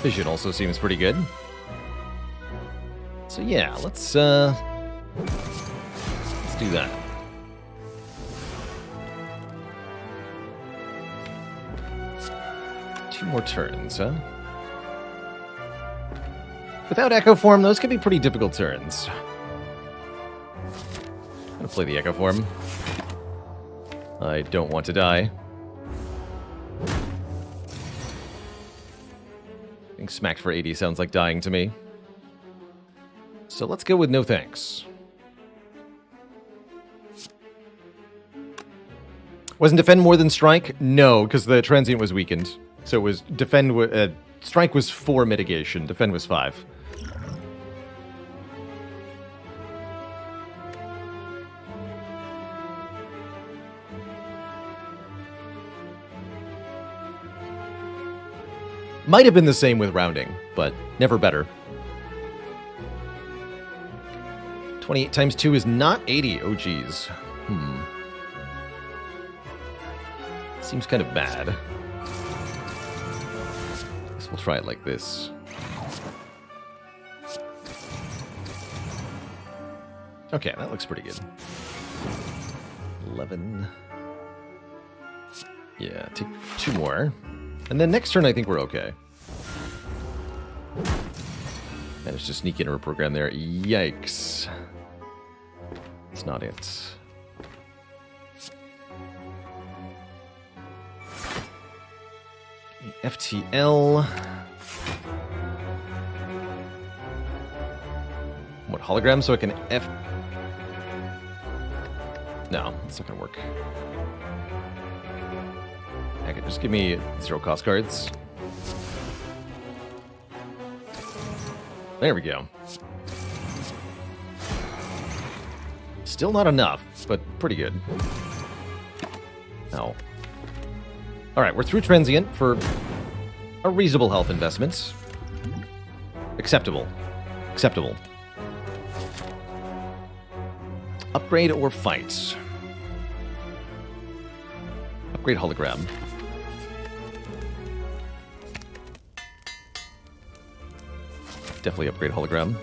Vision also seems pretty good. So yeah, let's do that. Two more turns, huh? Without Echo Form, those could be pretty difficult turns. I'm gonna play the Echo Form. I don't want to die. Being smacked for 80 sounds like dying to me. So let's go with no thanks. Wasn't defend more than strike? No, because the transient was weakened. So it was defend. Strike was 4 mitigation. Defend was 5. Might have been the same with rounding, but never better. 28 times 2 is not 80. Oh, geez. Seems kind of bad. Guess we'll try it like this. Okay, that looks pretty good. 11. Yeah, take 2 more. And then next turn, I think we're okay. Managed to sneak into a program there. Yikes. That's not it. FTL. What, hologram so I can F... No, that's not gonna work. Okay, just give me 0 cost cards. There we go. Still not enough, but pretty good. No. Alright, we're through Transient for a reasonable health investment. Acceptable. Acceptable. Upgrade or fight? Upgrade hologram. Definitely upgrade hologram.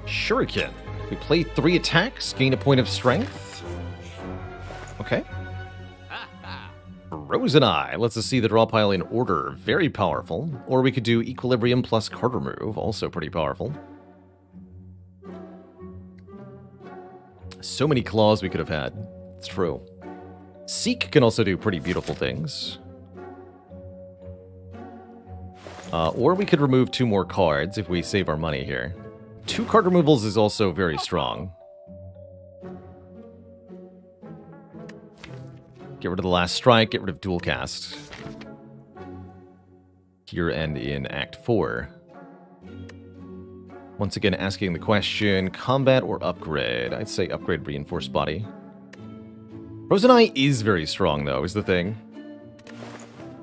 Shuriken. We play 3 attacks, gain a point of strength. Okay. Rose and I. Let's just see the draw pile in order. Very powerful. Or we could do Equilibrium plus card remove. Also pretty powerful. So many claws we could have had. It's true. Seek can also do pretty beautiful things. Or we could remove 2 more cards if we save our money here. 2 card removals is also very strong. Get rid of the last strike, get rid of dual cast. Here and in Act 4. Once again, asking the question, combat or upgrade? I'd say upgrade reinforced body. Frozen Eye is very strong, though, is the thing.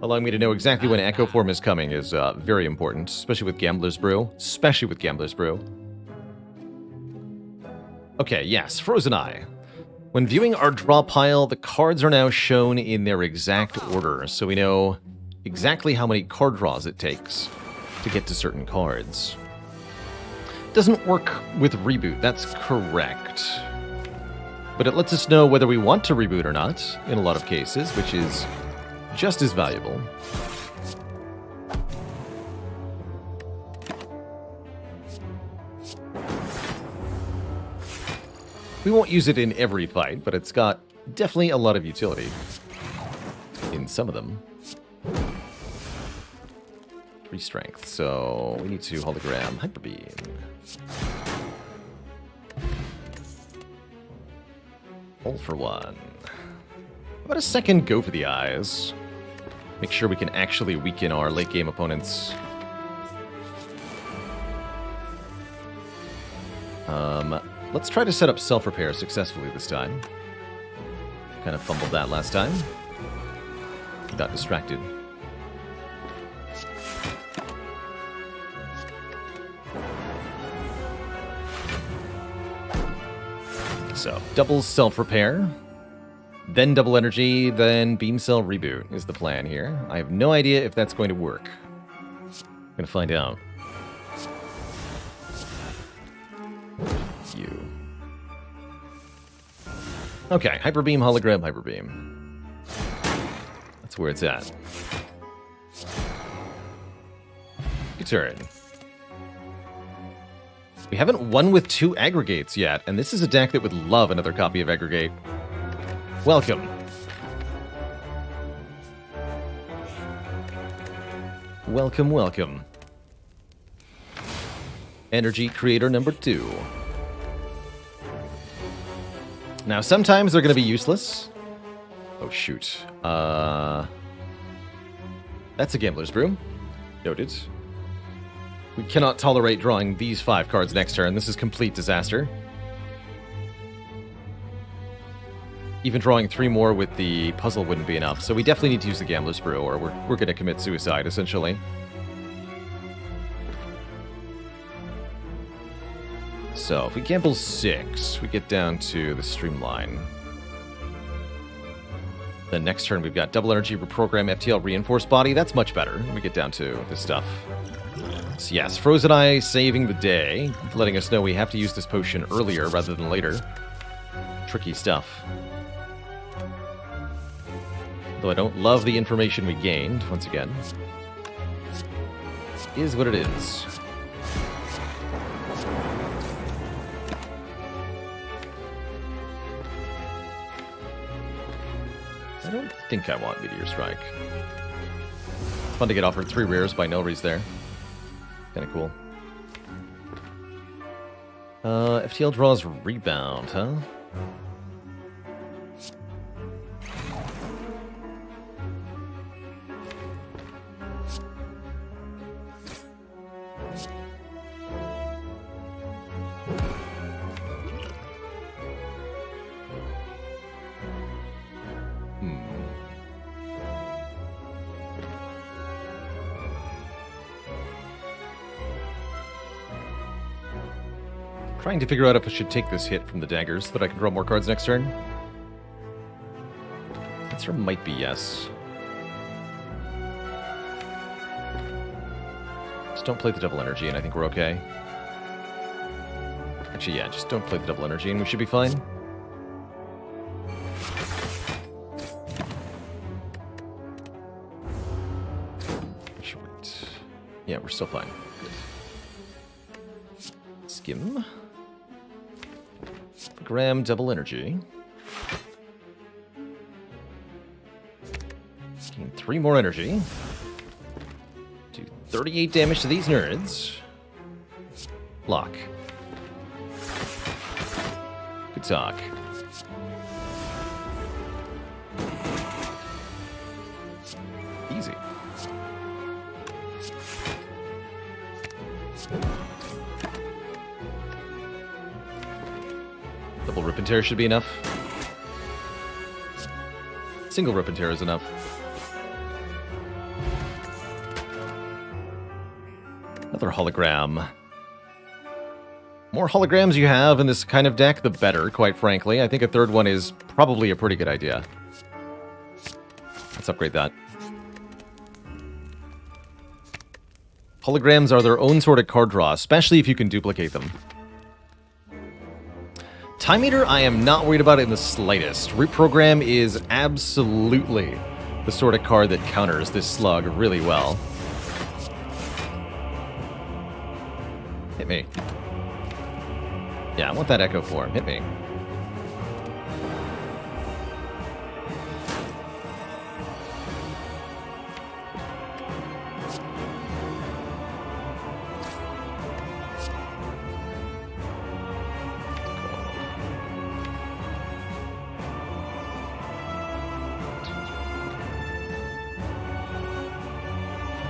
Allowing me to know exactly when Echo Form is coming is very important, especially with Gambler's Brew. Especially with Gambler's Brew. Okay, yes, Frozen Eye. When viewing our draw pile, the cards are now shown in their exact order, so we know exactly how many card draws it takes to get to certain cards. Doesn't work with Reboot, that's correct. But it lets us know whether we want to reboot or not, in a lot of cases, which is just as valuable. We won't use it in every fight, but it's got definitely a lot of utility in some of them. 3 strength, so we need to hologram Hyperbeam. All for 1. How about a second go for the eyes? Make sure we can actually weaken our late game opponents. Let's try to set up self-repair successfully this time. Kind of fumbled that last time. Got distracted. So, double self-repair, then double energy, then beam cell reboot is the plan here. I have no idea if that's going to work. I'm gonna find out. You. Okay, Hyperbeam, hologram, Hyperbeam. That's where it's at. Good turn. We haven't won with 2 aggregates yet, and this is a deck that would love another copy of Aggregate. Welcome. Welcome, welcome. Energy creator number 2. Now, sometimes they're going to be useless. Oh, shoot. That's a Gambler's Brew. Noted. We cannot tolerate drawing these 5 cards next turn. This is complete disaster. Even drawing 3 more with the puzzle wouldn't be enough, so we definitely need to use the Gambler's Brew, or we're going to commit suicide, essentially. So, if we gamble 6, we get down to the Streamline. Then next turn we've got double energy, reprogram, FTL, reinforced body. That's much better. We get down to this stuff. So yes, Frozen Eye saving the day, letting us know we have to use this potion earlier rather than later. Tricky stuff. Though I don't love the information we gained, once again. Is what it is. I don't think I want Meteor Strike. Fun to get offered 3 rares by Nelry's there. Kinda cool. FTL draws Rebound, huh? Trying to figure out if I should take this hit from the daggers so that I can draw more cards next turn. Answer might be yes. Just don't play the double energy and I think we're okay. Actually, yeah, just don't play the double energy and we should be fine. Wait. Yeah, we're still fine. Good. Skim. Gram double energy. Gain 3 more energy. Do 38 damage to these nerds. Block. Good talk. Easy. Double Rip and Tear should be enough. Single Rip and Tear is enough. Another hologram. More holograms you have in this kind of deck, the better, quite frankly. I think a third one is probably a pretty good idea. Let's upgrade that. Holograms are their own sort of card draw, especially if you can duplicate them. Time Meter, I am not worried about it in the slightest. Reprogram is absolutely the sort of card that counters this slug really well. Hit me. Yeah, I want that Echo Form. Hit me.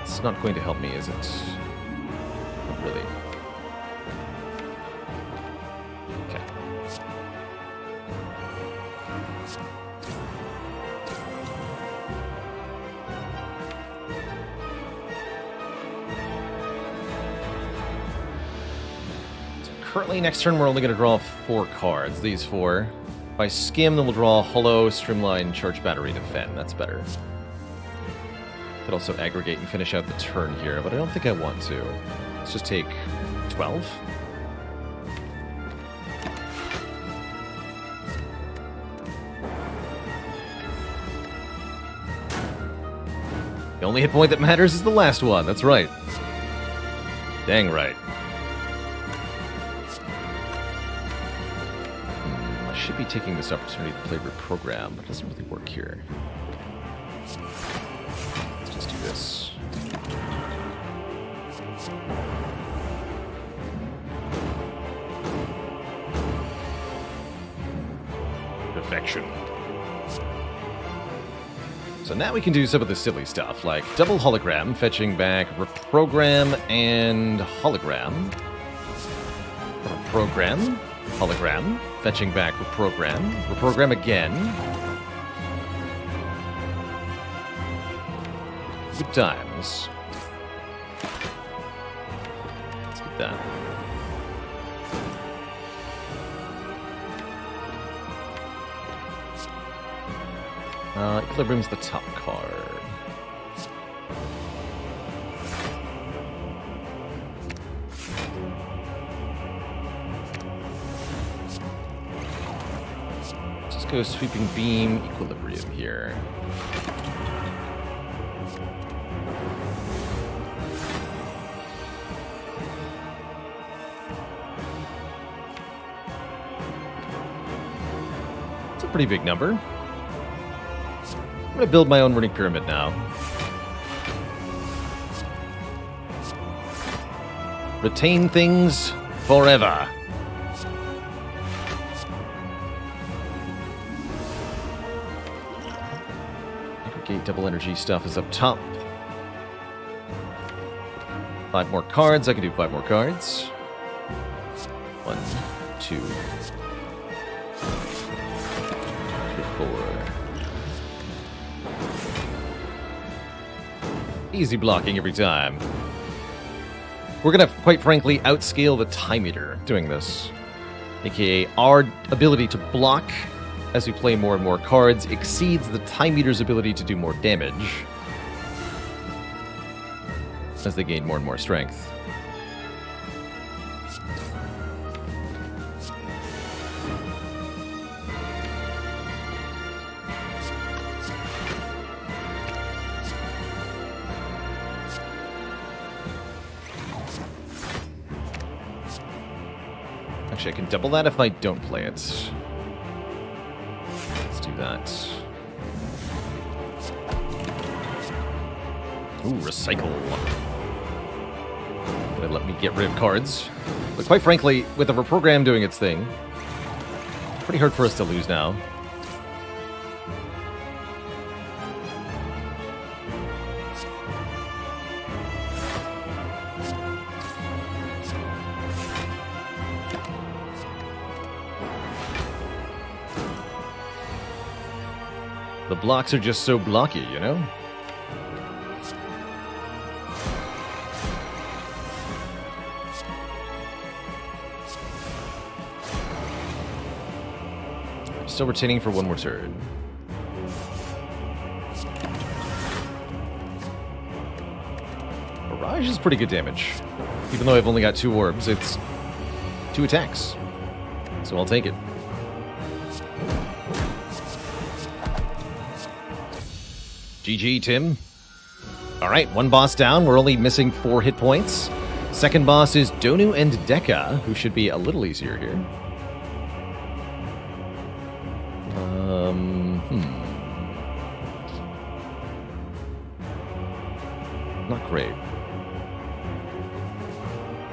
It's not going to help me, is it? Not really. Okay. So currently, next turn, we're only going to draw 4 cards. These 4. If I skim, then we'll draw Hollow, Streamline, Charge Battery, Defend. That's better. Could also aggregate and finish out the turn here, but I don't think I want to. Let's just take 12. The only hit point that matters is the last one, that's right. Dang right. I should be taking this opportunity to play Reprogram, but it doesn't really work here. This. Defection. So now we can do some of the silly stuff, like double hologram, fetching back reprogram and hologram. Reprogram, hologram, fetching back reprogram, reprogram again. Good times. Let's get that. Equilibrium's the top card. Let's just go Sweeping Beam, Equilibrium here. Pretty big number. I'm going to build my own Runic Pyramid now. Retain things forever. Aggregate double energy stuff is up top. 5 more cards. I can do 5 more cards. 1, 2, 4. Easy blocking every time. We're going to, quite frankly, outscale the Time Eater doing this. AKA, our ability to block as we play more and more cards exceeds the Time Eater's ability to do more damage as they gain more and more strength. Actually, I can double that if I don't play it. Let's do that. Ooh, recycle. Gonna let me get rid of cards. But quite frankly, with the reprogram doing its thing, pretty hard for us to lose now. The blocks are just so blocky, you know? Still retaining for one more turn. Barrage is pretty good damage. Even though I've only got 2 orbs, it's 2 attacks. So I'll take it. GG, Tim. Alright, 1 boss down. We're only missing 4 hit points. Second boss is Donu and Deka, who should be a little easier here. Not great.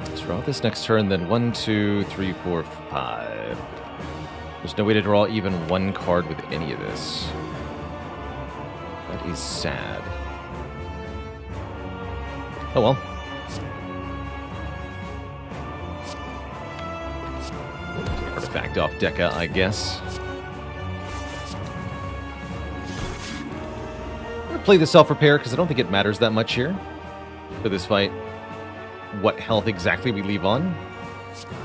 Let's draw this next turn, then 1, 2, 3, 4, 5. There's no way to draw even 1 card with any of this. That is sad. Oh well. Artifact off Deka, I guess. Play the self-repair because I don't think it matters that much here for this fight what health exactly we leave on,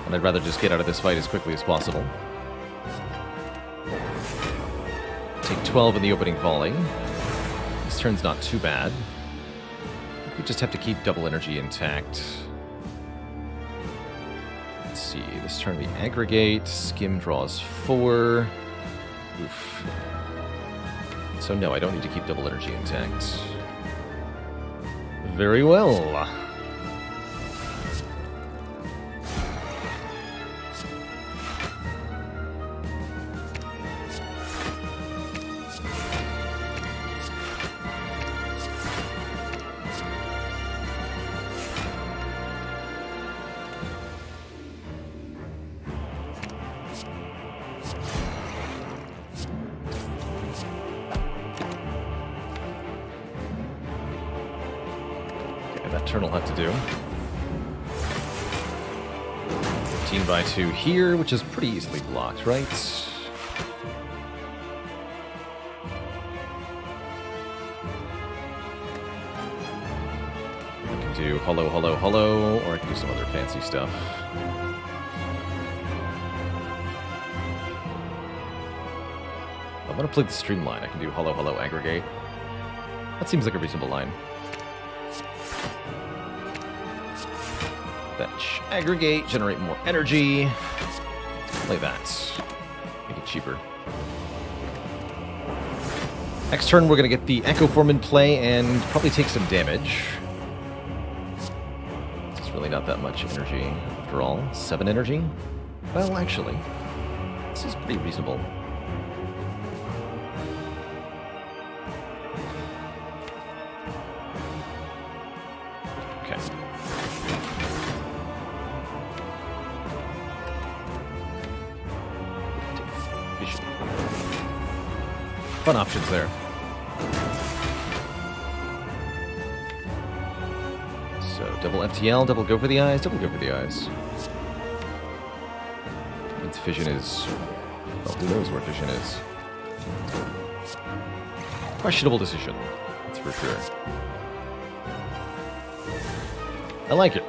and I'd rather just get out of this fight as quickly as possible. Take 12 in the opening volley. This turn's not too bad. We just have to keep double energy intact. Let's see, this turn we aggregate, skim draws 4. Oof. So no, I don't need to keep double energy intact. Very well. Turn will have to do. 15 by 2 here, which is pretty easily blocked, right? I can do hollow, hollow, hollow, or I can do some other fancy stuff. I'm going to play the Streamline. I can do hollow, hollow, aggregate. That seems like a reasonable line. Fetch, aggregate, generate more energy. Play that. Make it cheaper. Next turn, we're going to get the Echo Form in play and probably take some damage. It's really not that much energy after all. 7 energy? Well, actually, this is pretty reasonable. Fun options there. So, double FTL, double go for the eyes, double go for the eyes. Means fission is... well, who knows where fission is. Questionable decision, that's for sure. I like it.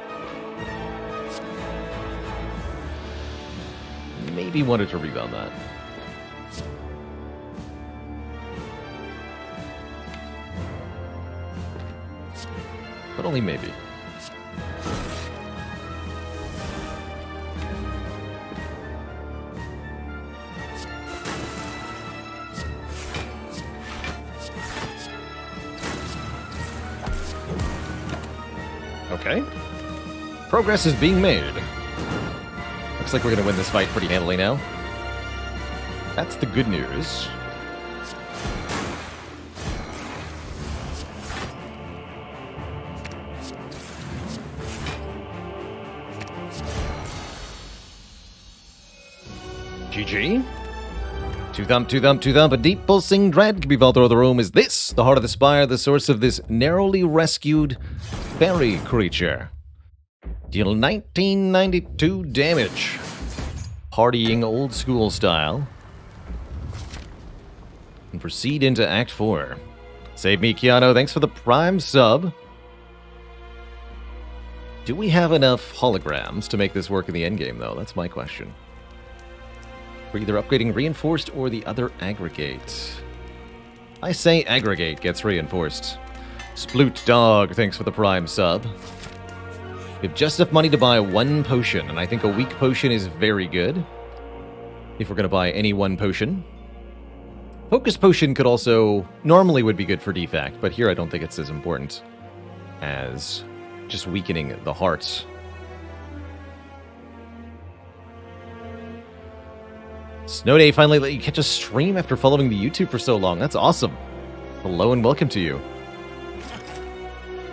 Maybe wanted to rebound that. But only maybe. Okay. Progress is being made. Looks like we're going to win this fight pretty handily now. That's the good news. GG. Two thump, a deep pulsing dread can be felt through the room. Is this the heart of the spire, the source of this narrowly rescued fairy creature? Deal 1992 damage. Partying old school style. And proceed into Act 4. Save me, Keanu. Thanks for the Prime sub. Do we have enough holograms to make this work in the endgame, though? That's my question. We're either upgrading Reinforced or the other Aggregate. I say Aggregate gets Reinforced. Sploot Dog, thanks for the Prime sub. We have just enough money to buy one potion, and I think a weak potion is very good. If we're going to buy any one potion. Focus Potion could also... normally would be good for defect, but here I don't think it's as important as just weakening the hearts. Snow Day finally let you catch a stream after following the YouTube for so long. That's awesome. Hello and welcome to you.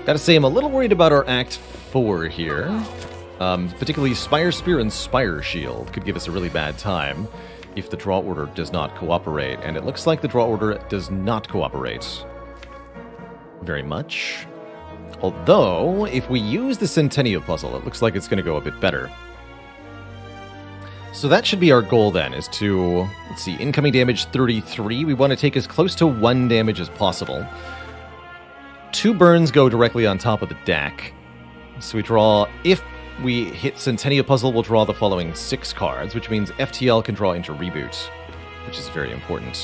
Gotta say, I'm a little worried about our Act 4 here. Particularly Spire Spear and Spire Shield could give us a really bad time if the draw order does not cooperate. And it looks like the draw order does not cooperate very much. Although, if we use the Centennial Puzzle, it looks like it's going to go a bit better. So that should be our goal then, is to, let's see, incoming damage 33. We want to take as close to 1 damage as possible. 2 burns go directly on top of the deck. So we draw, if we hit Centennial Puzzle, we'll draw the following 6 cards, which means FTL can draw into Reboot, which is very important.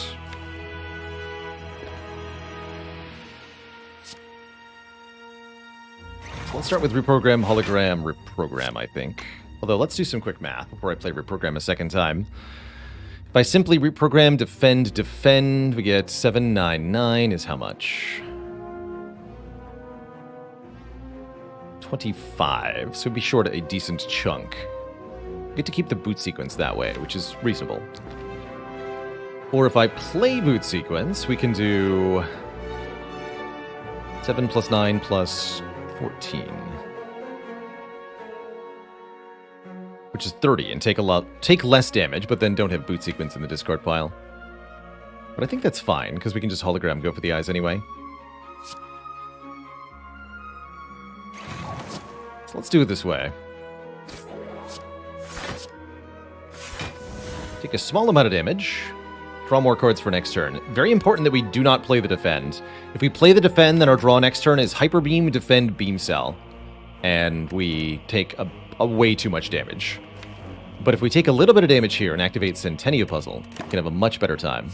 So let's start with Reprogram, Hologram, Reprogram, I think. Although, let's do some quick math before I play Reprogram a second time. If I simply Reprogram, Defend, Defend, we get 799 is how much? 25, so we'd be short a decent chunk. We get to keep the boot sequence that way, which is reasonable. Or if I play boot sequence, we can do 7 plus 9 plus 14. Which is 30, and take less damage, but then don't have boot sequence in the discard pile. But I think that's fine, because we can just hologram go for the eyes anyway. So let's do it this way. Take a small amount of damage. Draw more cards for next turn. Very important that we do not play the Defend. If we play the Defend, then our draw next turn is Hyperbeam, Defend, Beam Cell. And we take a way too much damage. But if we take a little bit of damage here and activate Centennial Puzzle, we can have a much better time.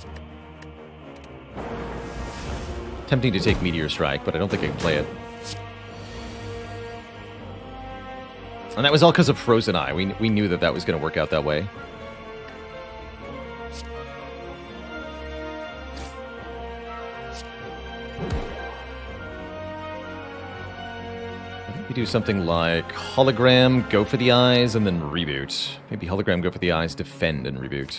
Tempting to take Meteor Strike, but I don't think I can play it. And that was all because of Frozen Eye. We knew that was going to work out that way. I think we do something like Hologram, go for the eyes, and then Reboot. Maybe Hologram, go for the eyes, Defend, and Reboot.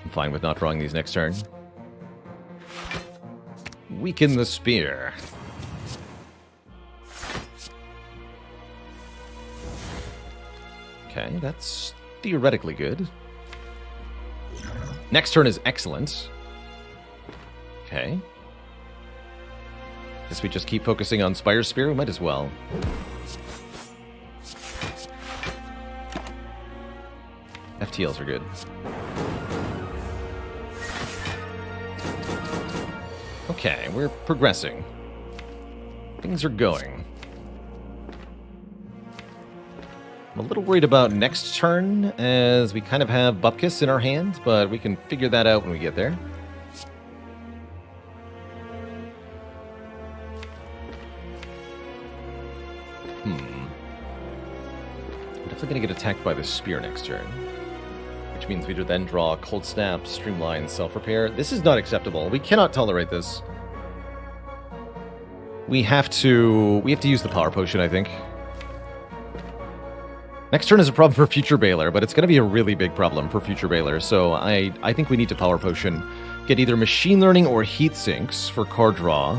I'm fine with not drawing these next turn. Weaken the Spear. Okay, that's theoretically good. Next turn is excellent. Okay. Guess we just keep focusing on Spire Spear. We might as well. FTLs are good. Okay, we're progressing. Things are going. I'm a little worried about next turn, as we kind of have Bupkis in our hand, but we can figure that out when we get there. We're definitely going to get attacked by the Spear next turn, which means we would then draw Cold Snap, Streamline, Self-Repair. This is not acceptable. We cannot tolerate this. We have to use the Power Potion, I think. Next turn is a problem for Future Bailer, but it's going to be a really big problem for Future Bailer, so I think we need to Power Potion. Get either Machine Learning or Heat Sinks for card draw.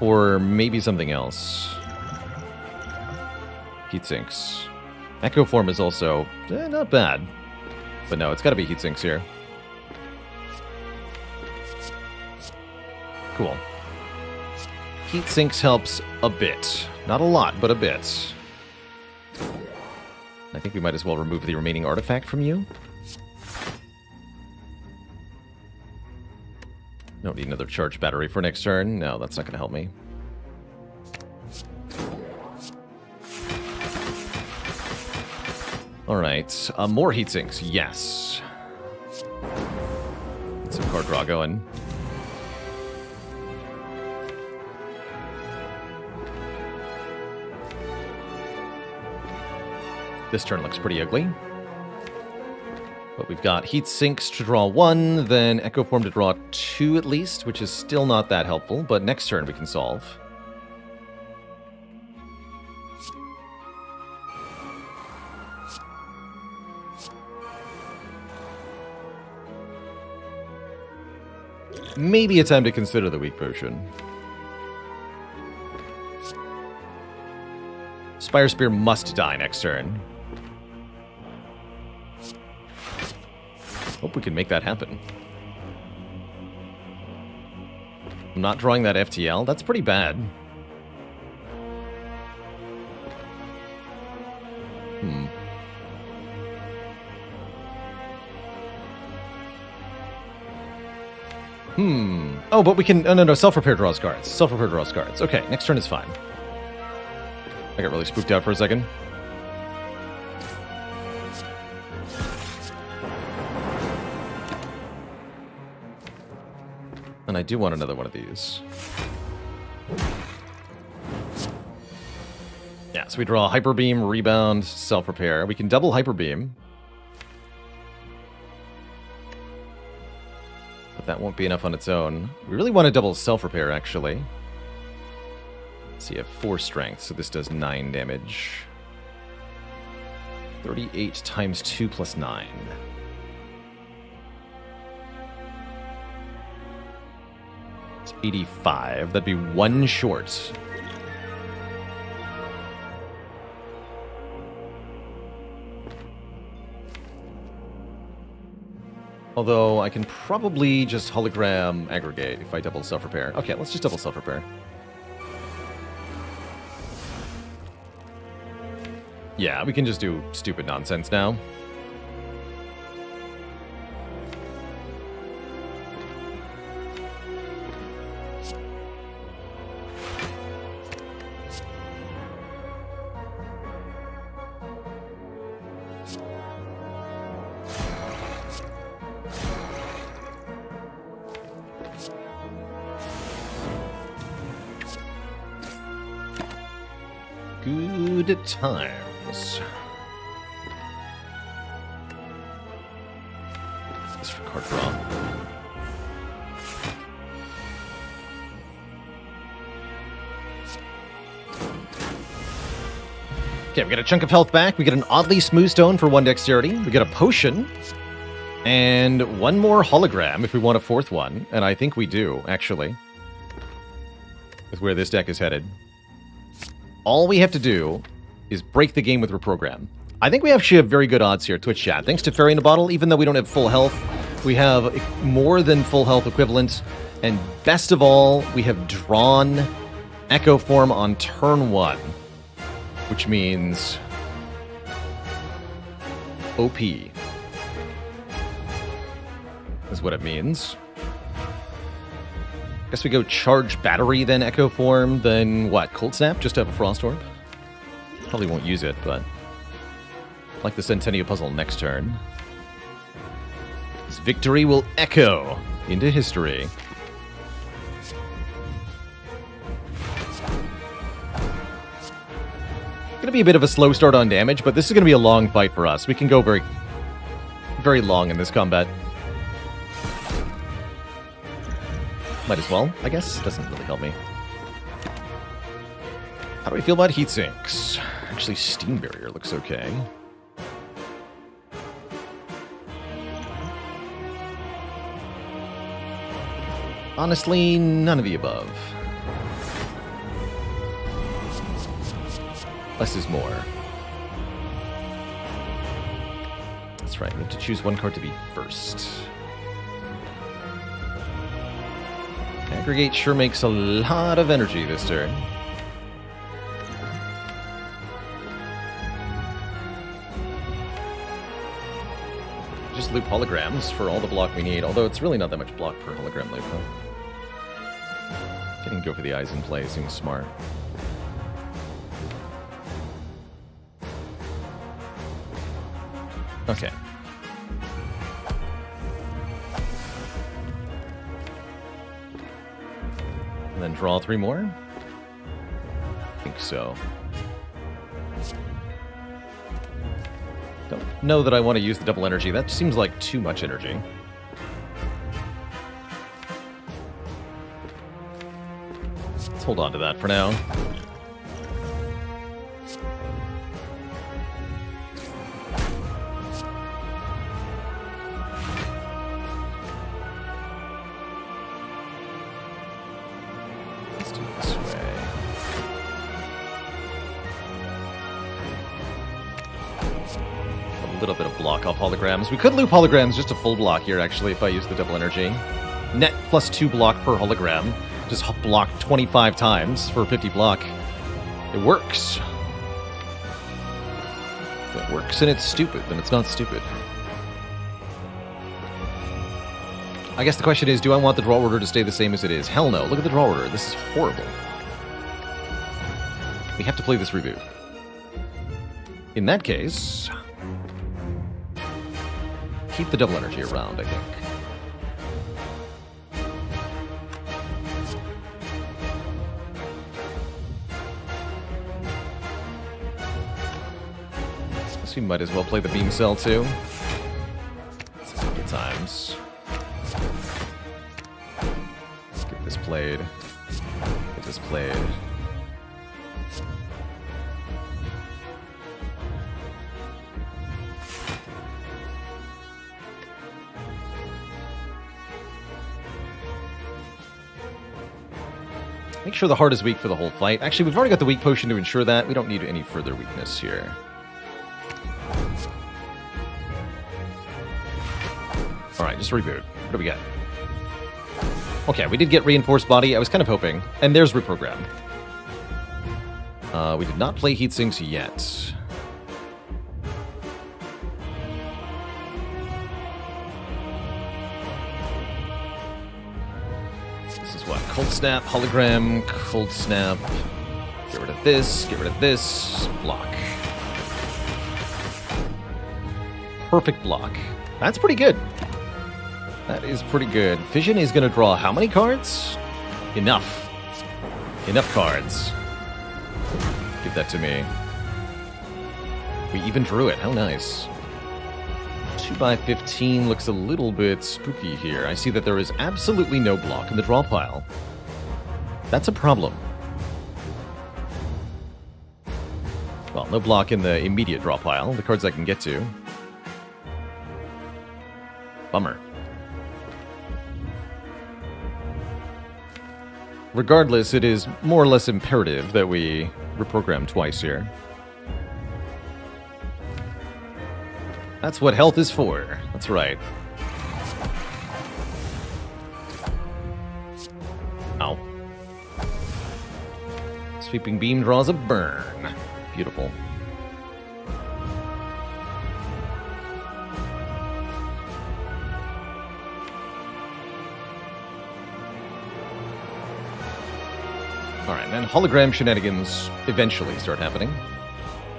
Or maybe something else. Heat Sinks. Echo Form is also not bad. But no, it's got to be Heat Sinks here. Cool. Heat Sinks helps a bit. Not a lot, but a bit. I think we might as well remove the remaining artifact from you. Don't need another charge battery for next turn. No, that's not going to help me. Alright, more heat sinks. Yes. Get some card draw going. This turn looks pretty ugly. But we've got heat sinks to draw 1, then Echo Form to draw 2 at least, which is still not that helpful, but next turn we can solve. Maybe a time to consider the weak potion. Spire Spear must die next turn. Hope we can make that happen. I'm not drawing that FTL. That's pretty bad. Oh, but we can... Oh, no. Self-repair draws cards. Self-repair draws cards. Okay, next turn is fine. I got really spooked out for a second. And I do want another one of these. Yeah, so we draw Hyperbeam, Rebound, Self-Repair. We can double Hyperbeam. But that won't be enough on its own. We really want to double Self-Repair, actually. So you have 4 strength, so this does 9 damage. 38 times 2 plus 9. It's 85. That'd be 1 short. Although I can probably just hologram Aggregate if I double Self-Repair. Okay, let's just double Self-Repair. Yeah, we can just do stupid nonsense now. Good times. This for card draw. Okay, we got a chunk of health back. We get an oddly smooth stone for 1 dexterity. We get a potion. And 1 more hologram if we want a 4th one. And I think we do, actually. With where this deck is headed. All we have to do is break the game with Reprogram. I think we actually have very good odds here, Twitch chat. Thanks to Fairy in a Bottle, even though we don't have full health, we have more than full health equivalent. And best of all, we have drawn Echo Form on turn 1. Which means... OP. Is what it means. Guess we go charge battery, then Echo Form, then what? Cold Snap, just to have a Frost Orb? Probably won't use it, but... like the Centennial Puzzle next turn. This victory will echo into history. Gonna be a bit of a slow start on damage, but this is gonna be a long fight for us. We can go very, very long in this combat. Might as well, I guess. Doesn't really help me. How do we feel about heat sinks? Actually, Steam Barrier looks okay. Honestly, none of the above. Less is more. That's right, we have to choose 1 card to be first. Aggregate sure makes a lot of energy this turn. Just loop holograms for all the block we need, although it's really not that much block per hologram loop, huh? Go for the eyes in play. Seems smart. Okay. And then draw 3 more? I think so. Don't know that I want to use the double energy. That seems like too much energy. Let's hold on to that for now. Let's do it this way. A little bit of block off holograms. We could loop holograms just a full block here, actually, if I use the double energy. Net plus 2 block per hologram. Just block 25 times for 50 block. It works. It works and it's stupid, then it's not stupid. I guess the question is, do I want the draw order to stay the same as it is? Hell no. Look at the draw order. This is horrible. We have to play this reboot. In that case, keep the double energy around, I think. We might as well play the beam cell too. Good times. Let's get this played. Get this played. Make sure the heart is weak for the whole fight. Actually, we've already got the weak potion to ensure that. We don't need any further weakness here. Alright, just reboot. What do we get? Okay, we did get reinforced body. I was kind of hoping. And there's reprogram. We did not play heatsinks yet. This is what? Cold snap, hologram, cold snap. Get rid of this, get rid of this. Block. Perfect block. That's pretty good. That is pretty good. Fission is going to draw how many cards? Enough. Enough cards. Give that to me. We even drew it. How nice. 2x15 looks a little bit spooky here. I see that there is absolutely no block in the draw pile. That's a problem. Well, no block in the immediate draw pile. The cards I can get to. Bummer. Regardless, it is more or less imperative that we reprogram twice here. That's what health is for. That's right. Ow. Sweeping beam draws a burn. Beautiful. Alright, and then hologram shenanigans eventually start happening.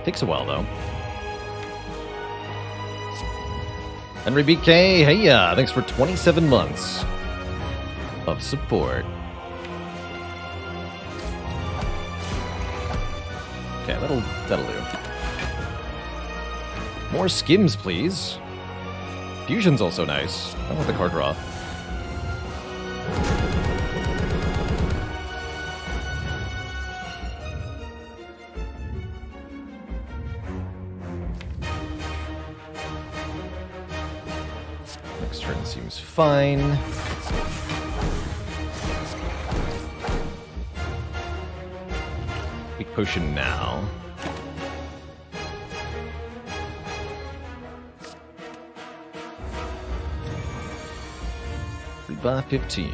Takes a while, though. Henry BK, hey thanks for 27 months of support. Okay, that'll do. More skims, please. Fusion's also nice. I want the card draw. Next turn seems fine. Weak potion now. By 15.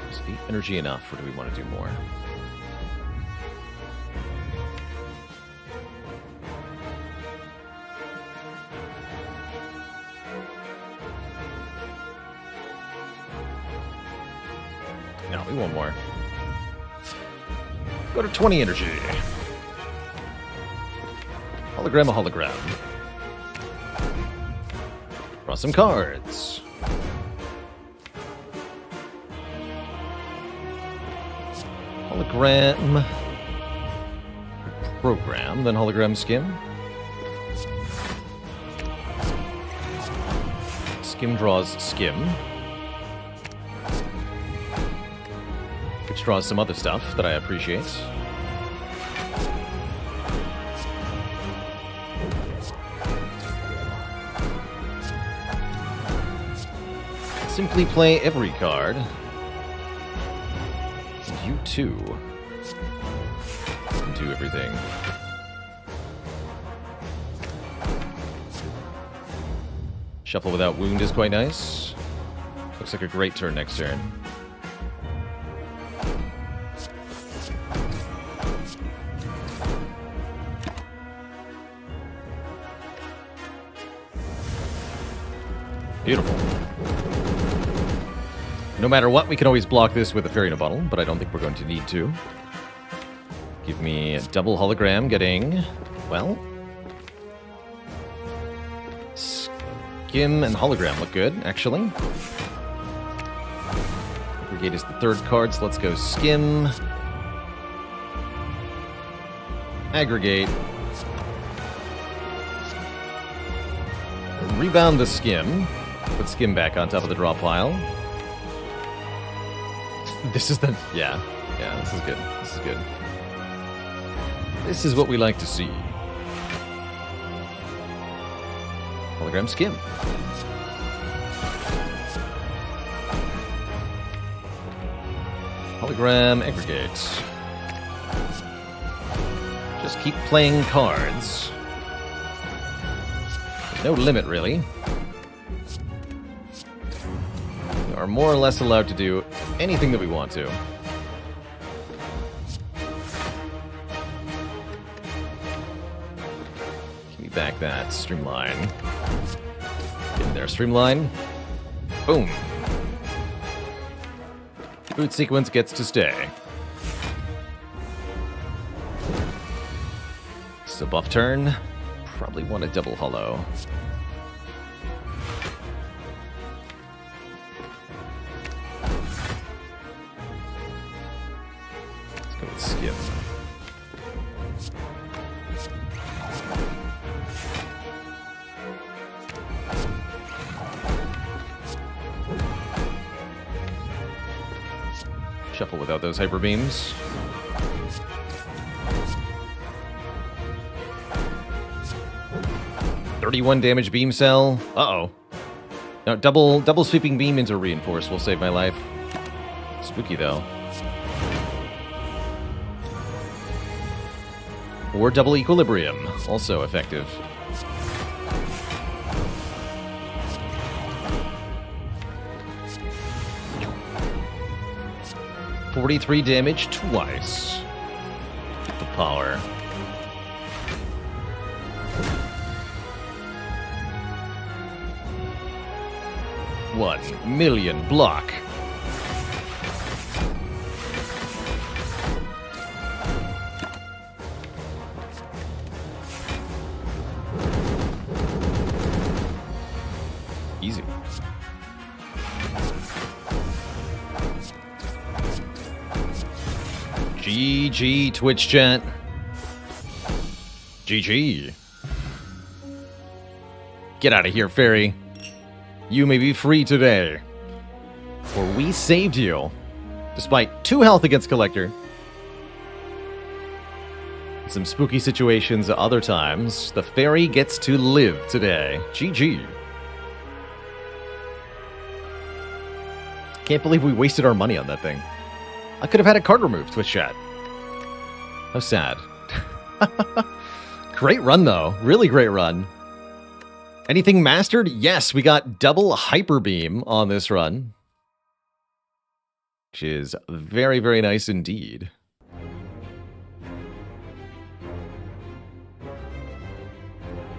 Is 8 energy enough, or do we want to do more? No, we want more. Go to 20 energy. Hologram, a hologram. Draw some cards. Hologram. Program, then hologram skim. Skim draws skim. Which draws some other stuff that I appreciate. Simply play every card. And you too can do everything. Shuffle without wound is quite nice. Looks like a great turn next turn. Beautiful. No matter what, we can always block this with a Fairy in a Bottle, but I don't think we're going to need to. Give me a double hologram getting, well... Skim and hologram look good, actually. Aggregate is the third card, so let's go skim. Aggregate. Rebound the skim. Put skim back on top of the draw pile. This is the... Yeah, this is good. This is good. This is what we like to see. Hologram skim. Hologram aggregate. Just keep playing cards. There's no limit, really. We are more or less allowed to do anything that we want to. Give me back that Streamline. Get in there, Streamline. Boom. Boot sequence gets to stay. So buff turn. Probably want a double hollow. Let's go with skim. Shuffle without those hyperbeams. .31 damage beam cell. Uh-oh. No, double sweeping beam into reinforce will save my life. Spooky, though. Or double equilibrium. Also effective. .43 damage twice. Get the power. $1 million block. Easy. GG, Twitch chat. GG. Get out of here, Fairy. You may be free today. For we saved you. Despite 2 health against Collector. Some spooky situations at other times. The Fairy gets to live today. GG. Can't believe we wasted our money on that thing. I could have had a card removed, Twitch chat. How sad. Great run, though. Really great run. Anything mastered? Yes, we got double Hyperbeam on this run. Which is very, very nice indeed.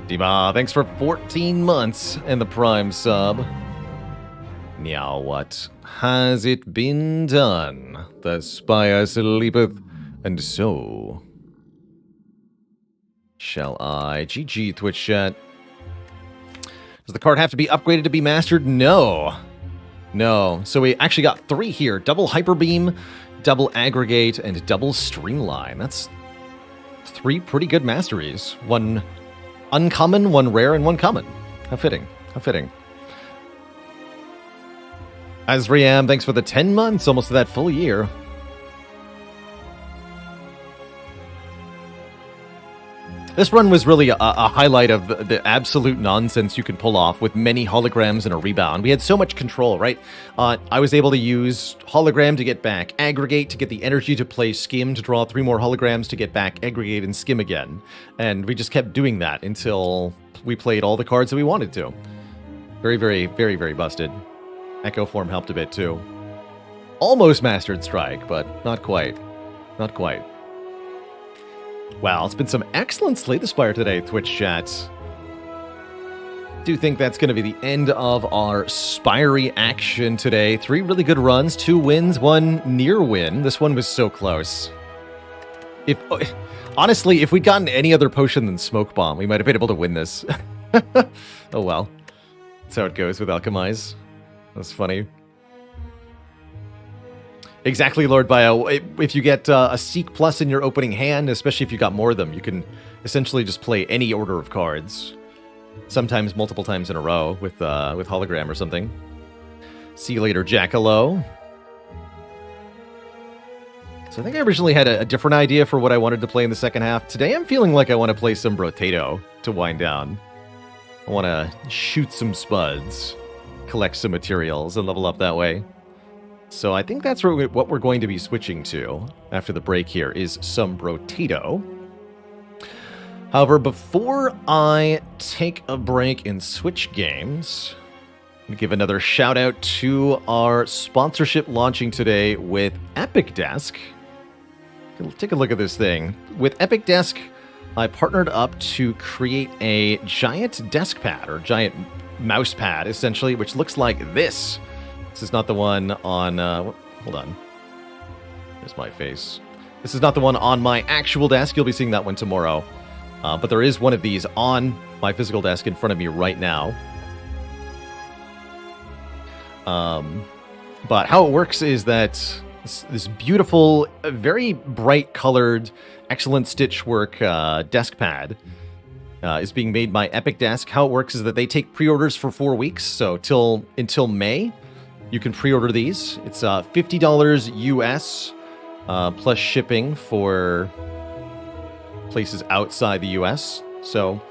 Dima, thanks for 14 months and the Prime sub. Now what has it been done? The spire sleepeth, and so shall I. GG, Twitch chat. Does the card have to be upgraded to be mastered? No. No. So we actually got 3 here. Double Hyperbeam, double Aggregate, and double Streamline. That's 3 pretty good masteries. 1 uncommon, 1 rare, and 1 common. How fitting. How fitting. Azriam, thanks for the 10 months, almost to that full year. This run was really a highlight of the absolute nonsense you can pull off with many holograms and a rebound. We had so much control, right? I was able to use hologram to get back Aggregate, to get the energy to play Skim, to draw 3 more holograms to get back Aggregate and Skim again. And we just kept doing that until we played all the cards that we wanted to. Very, very, very, very busted. Echo form helped a bit too. Almost mastered Strike, but not quite. Not quite. Wow, it's been some excellent Slay the Spire today, Twitch chat. Do think that's going to be the end of our Spirey action today. 3 really good runs, 2 wins, 1 near win. This one was so close. Honestly, if we'd gotten any other potion than Smoke Bomb, we might have been able to win this. Oh well. That's how it goes with Alchemize. That's funny. Exactly, Lord Bio. If you get a Seek Plus in your opening hand, especially if you got more of them, you can essentially just play any order of cards. Sometimes multiple times in a row with hologram or something. See you later, Jackalow. So I think I originally had a different idea for what I wanted to play in the second half. Today I'm feeling like I want to play some Brotato to wind down. I want to shoot some spuds, collect some materials, and level up that way. So I think that's what we're going to be switching to after the break here is some Brotato. However, before I take a break and switch games, I'm going to give another shout out to our sponsorship launching today with Epic Desk. Take a look at this thing. With Epic Desk, I partnered up to create a giant desk pad, or giant mouse pad, essentially, which looks like this. This is not the one on... hold on. There's my face. This is not the one on my actual desk. You'll be seeing that one tomorrow. But there is one of these on my physical desk in front of me right now. But how it works is that this beautiful, very bright colored, excellent stitch work desk pad is being made by Epic Desk. How it works is that they take pre-orders for 4 weeks, so until May, you can pre-order these. It's $50 US plus shipping for places outside the US. So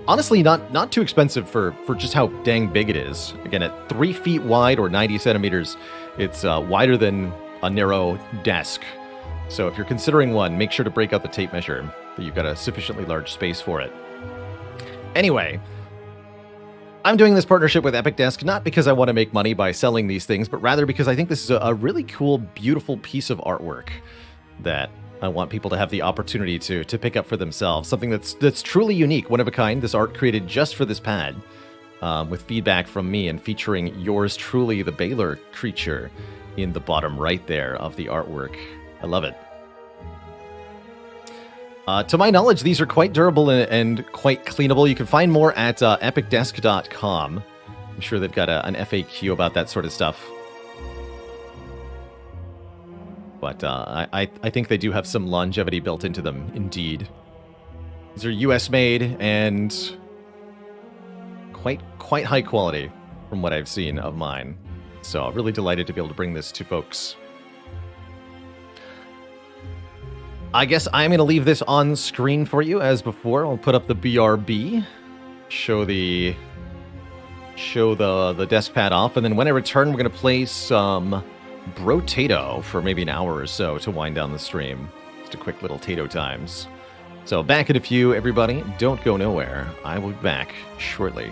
honestly, not too expensive for just how dang big it is. Again, at 3 feet wide or 90 centimeters, it's wider than a narrow desk. So if you're considering one, make sure to break out the tape measure, that you've got a sufficiently large space for it. Anyway, I'm doing this partnership with Epic Desk not because I want to make money by selling these things, but rather because I think this is a really cool, beautiful piece of artwork that I want people to have the opportunity to pick up for themselves. Something that's truly unique, one of a kind. This art created just for this pad, with feedback from me and featuring yours truly, the Baylor creature, in the bottom right there of the artwork. I love it. To my knowledge, these are quite durable and quite cleanable. You can find more at epicdesk.com. I'm sure they've got an FAQ about that sort of stuff. But I think they do have some longevity built into them, indeed. These are US made and quite high quality from what I've seen of mine. So I'm really delighted to be able to bring this to folks. I guess I'm going to leave this on screen for you as before. I'll put up the BRB, show the desk pad off, and then when I return, we're going to play some Brotato for maybe an hour or so to wind down the stream. Just a quick little Tato times. So back in a few, everybody. Don't go nowhere. I will be back shortly.